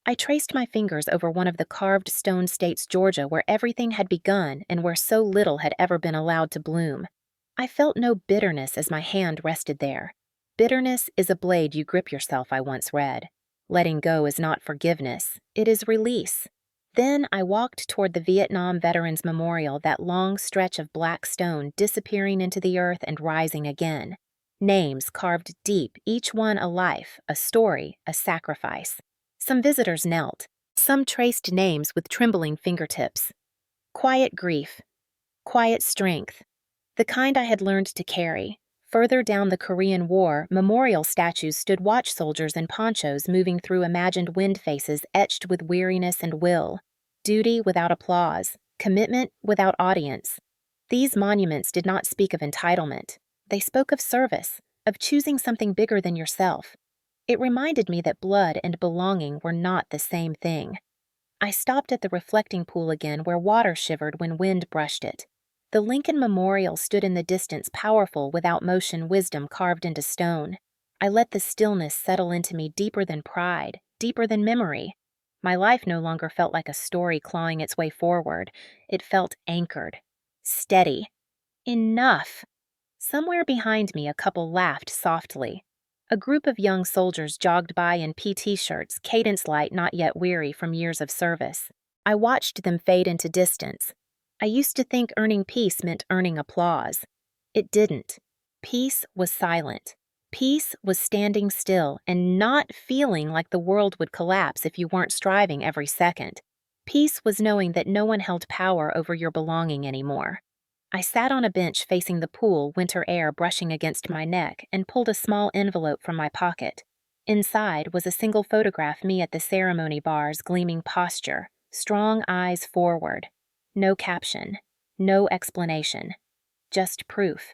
I traced my fingers over one of the carved stone states Georgia where everything had begun and where so little had ever been allowed to bloom. I felt no bitterness as my hand rested there. Bitterness is a blade you grip yourself, I once read. Letting go is not forgiveness, it is release. Then I walked toward the Vietnam Veterans Memorial, that long stretch of black stone disappearing into the earth and rising again. Names carved deep, each one a life, a story, a sacrifice. Some visitors knelt. Some traced names with trembling fingertips. Quiet grief, quiet strength, the kind I had learned to carry. Further down the Korean War, memorial statues stood watch soldiers in ponchos moving through imagined wind faces etched with weariness and will. Duty without applause, commitment without audience. These monuments did not speak of entitlement. They spoke of service, of choosing something bigger than yourself. It reminded me that blood and belonging were not the same thing. I stopped at the reflecting pool again where water shivered when wind brushed it. The Lincoln Memorial stood in the distance, powerful without motion, wisdom carved into stone. I let the stillness settle into me deeper than pride, deeper than memory. My life no longer felt like a story clawing its way forward. It felt anchored, steady. Enough! Somewhere behind me, a couple laughed softly. A group of young soldiers jogged by in PT shirts, cadence light, not yet weary from years of service. I watched them fade into distance. I used to think earning peace meant earning applause. It didn't. Peace was silent. Peace was standing still and not feeling like the world would collapse if you weren't striving every second. Peace was knowing that no one held power over your belonging anymore. I sat on a bench facing the pool, winter air brushing against my neck, and pulled a small envelope from my pocket. Inside was a single photograph, me at the ceremony bars, gleaming posture, strong eyes forward. No caption, no explanation, just proof.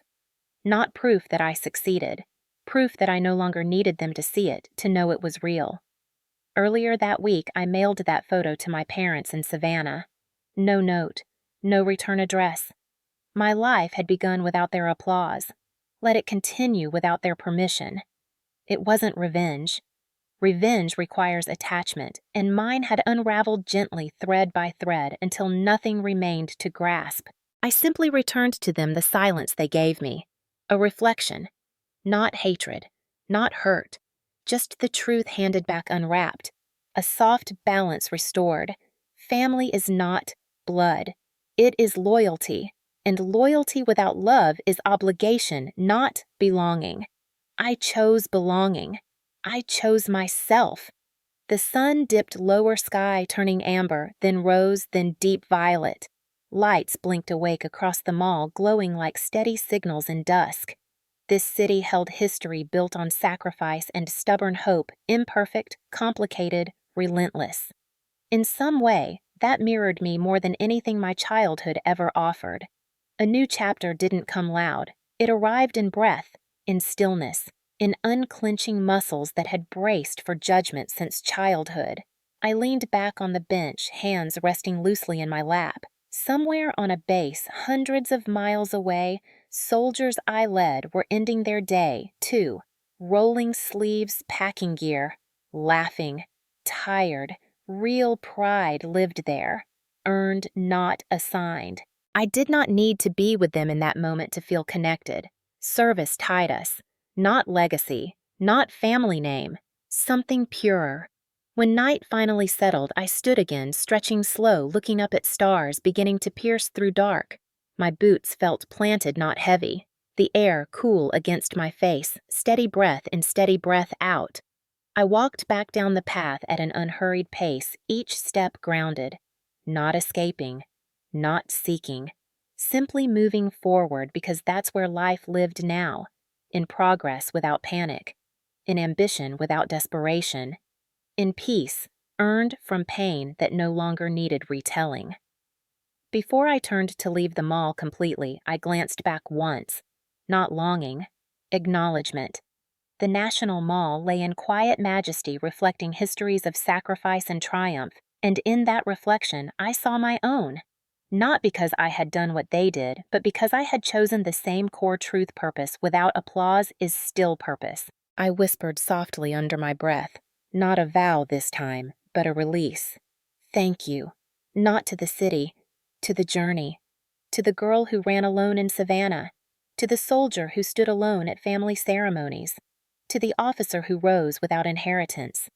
Not proof that I succeeded, proof that I no longer needed them to see it, to know it was real. Earlier that week, I mailed that photo to my parents in Savannah. No note, no return address. My life had begun without their applause. Let it continue without their permission. It wasn't revenge. Revenge requires attachment, and mine had unraveled gently thread by thread until nothing remained to grasp. I simply returned to them the silence they gave me. A reflection. Not hatred, not hurt, just the truth handed back unwrapped. A soft balance restored. Family is not blood. It is loyalty, and loyalty without love is obligation, not belonging. I chose belonging. I chose myself. The sun dipped lower sky, turning amber, then rose, then deep violet. Lights blinked awake across the mall, glowing like steady signals in dusk. This city held history built on sacrifice and stubborn hope, imperfect, complicated, relentless. In some way, that mirrored me more than anything my childhood ever offered. A new chapter didn't come loud. It arrived in breath, in stillness, in unclenching muscles that had braced for judgment since childhood. I leaned back on the bench, hands resting loosely in my lap. Somewhere on a base hundreds of miles away, soldiers I led were ending their day, too. Rolling sleeves, packing gear, laughing, tired. Real pride lived there, earned, not assigned. I did not need to be with them in that moment to feel connected. Service tied us. Not legacy, not family name, something purer. When night finally settled, I stood again, stretching slow, looking up at stars beginning to pierce through dark. My boots felt planted, not heavy. The air cool against my face, steady breath in, steady breath out. I walked back down the path at an unhurried pace, each step grounded. Not escaping, not seeking. Simply moving forward because that's where life lived now. In progress without panic, in ambition without desperation, in peace earned from pain that no longer needed retelling. Before I turned to leave the mall completely, I glanced back once. Not longing, acknowledgement. The National Mall lay in quiet majesty, reflecting histories of sacrifice and triumph, and in that reflection I saw my own. Not because I had done what they did, but because I had chosen the same core truth. Purpose without applause is still purpose. I whispered softly under my breath, not a vow this time, but a release. Thank you. Not to the city, to the journey, to the girl who ran alone in Savannah, to the soldier who stood alone at family ceremonies, to the officer who rose without inheritance.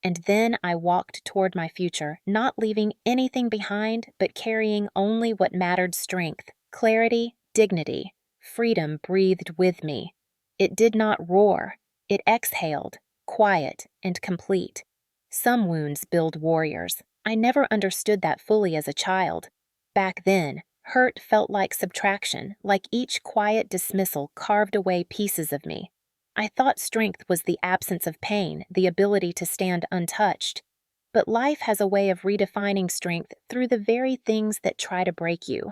And then I walked toward my future, not leaving anything behind, but carrying only what mattered: strength, clarity, dignity. Freedom breathed with me. It did not roar. It exhaled, quiet and complete. Some wounds build warriors. I never understood that fully as a child. Back then, hurt felt like subtraction, like each quiet dismissal carved away pieces of me. I thought strength was the absence of pain, the ability to stand untouched. But life has a way of redefining strength through the very things that try to break you.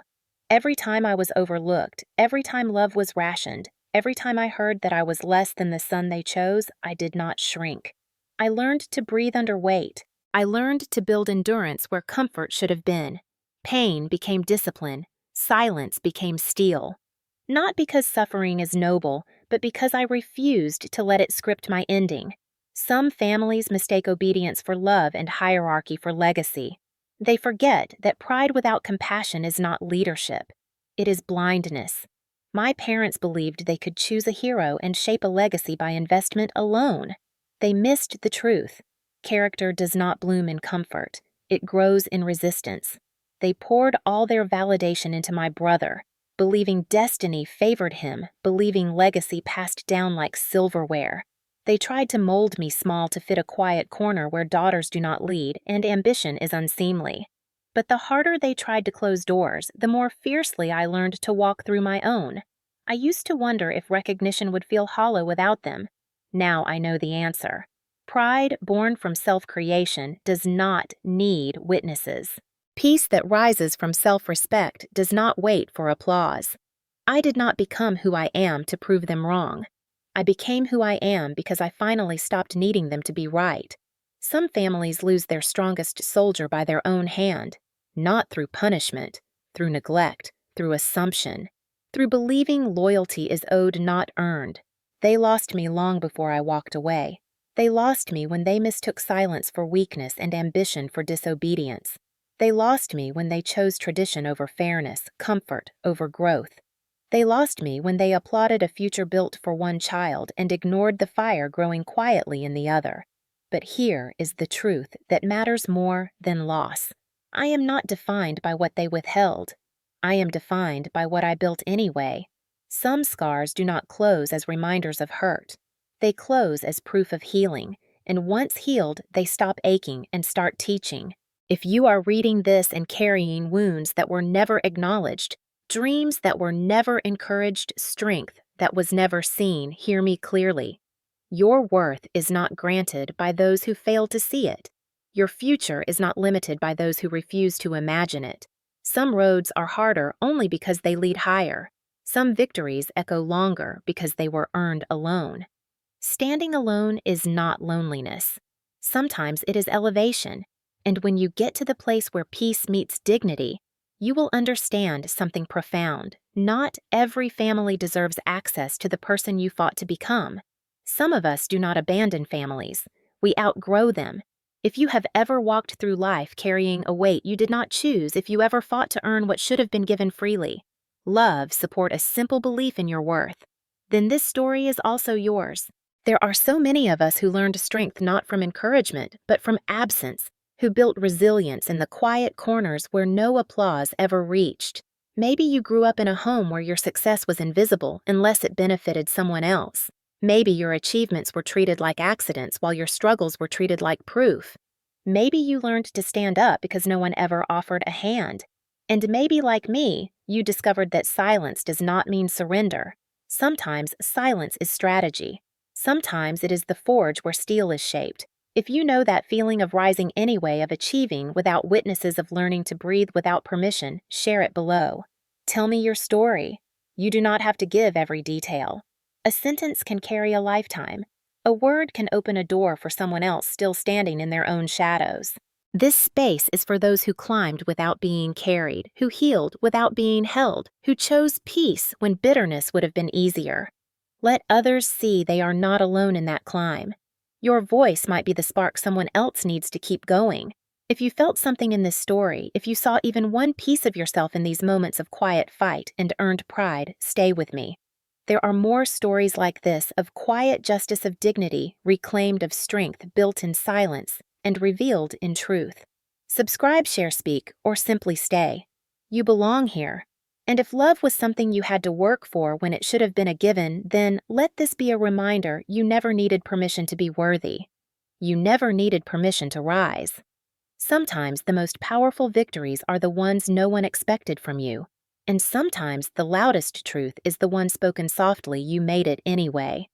Every time I was overlooked, every time love was rationed, every time I heard that I was less than the son they chose, I did not shrink. I learned to breathe under weight. I learned to build endurance where comfort should have been. Pain became discipline. Silence became steel. Not because suffering is noble, but because I refused to let it script my ending. Some families mistake obedience for love and hierarchy for legacy. They forget that pride without compassion is not leadership. It is blindness. My parents believed they could choose a hero and shape a legacy by investment alone. They missed the truth. Character does not bloom in comfort. It grows in resistance. They poured all their validation into my brother, believing destiny favored him, believing legacy passed down like silverware. They tried to mold me small to fit a quiet corner where daughters do not lead and ambition is unseemly. But the harder they tried to close doors, the more fiercely I learned to walk through my own. I used to wonder if recognition would feel hollow without them. Now I know the answer. Pride born from self-creation does not need witnesses. Peace that rises from self-respect does not wait for applause. I did not become who I am to prove them wrong. I became who I am because I finally stopped needing them to be right. Some families lose their strongest soldier by their own hand, not through punishment, through neglect, through assumption, through believing loyalty is owed not earned. They lost me long before I walked away. They lost me when they mistook silence for weakness and ambition for disobedience. They lost me when they chose tradition over fairness, comfort over growth. They lost me when they applauded a future built for one child and ignored the fire growing quietly in the other. But here is the truth that matters more than loss. I am not defined by what they withheld. I am defined by what I built anyway. Some scars do not close as reminders of hurt. They close as proof of healing, and once healed, they stop aching and start teaching. If you are reading this and carrying wounds that were never acknowledged, dreams that were never encouraged, strength that was never seen, hear me clearly. Your worth is not granted by those who fail to see it. Your future is not limited by those who refuse to imagine it. Some roads are harder only because they lead higher. Some victories echo longer because they were earned alone. Standing alone is not loneliness. Sometimes it is elevation. And when you get to the place where peace meets dignity, you will understand something profound. Not every family deserves access to the person you fought to become. Some of us do not abandon families. We outgrow them. If you have ever walked through life carrying a weight you did not choose, if you ever fought to earn what should have been given freely, love, support a simple belief in your worth, then this story is also yours. There are so many of us who learned strength not from encouragement, but from absence, who built resilience in the quiet corners where no applause ever reached. Maybe you grew up in a home where your success was invisible unless it benefited someone else. Maybe your achievements were treated like accidents while your struggles were treated like proof. Maybe you learned to stand up because no one ever offered a hand. And maybe, like me, you discovered that silence does not mean surrender. Sometimes silence is strategy. Sometimes it is the forge where steel is shaped. If you know that feeling of rising anyway, of achieving without witnesses, of learning to breathe without permission, share it below. Tell me your story. You do not have to give every detail. A sentence can carry a lifetime. A word can open a door for someone else still standing in their own shadows. This space is for those who climbed without being carried, who healed without being held, who chose peace when bitterness would have been easier. Let others see they are not alone in that climb. Your voice might be the spark someone else needs to keep going. If you felt something in this story, if you saw even one piece of yourself in these moments of quiet fight and earned pride, stay with me. There are more stories like this of quiet justice, of dignity, reclaimed, of strength built in silence and revealed in truth. Subscribe, share, speak, or simply stay. You belong here. And if love was something you had to work for when it should have been a given, then let this be a reminder you never needed permission to be worthy. You never needed permission to rise. Sometimes the most powerful victories are the ones no one expected from you. And sometimes the loudest truth is the one spoken softly you made it anyway.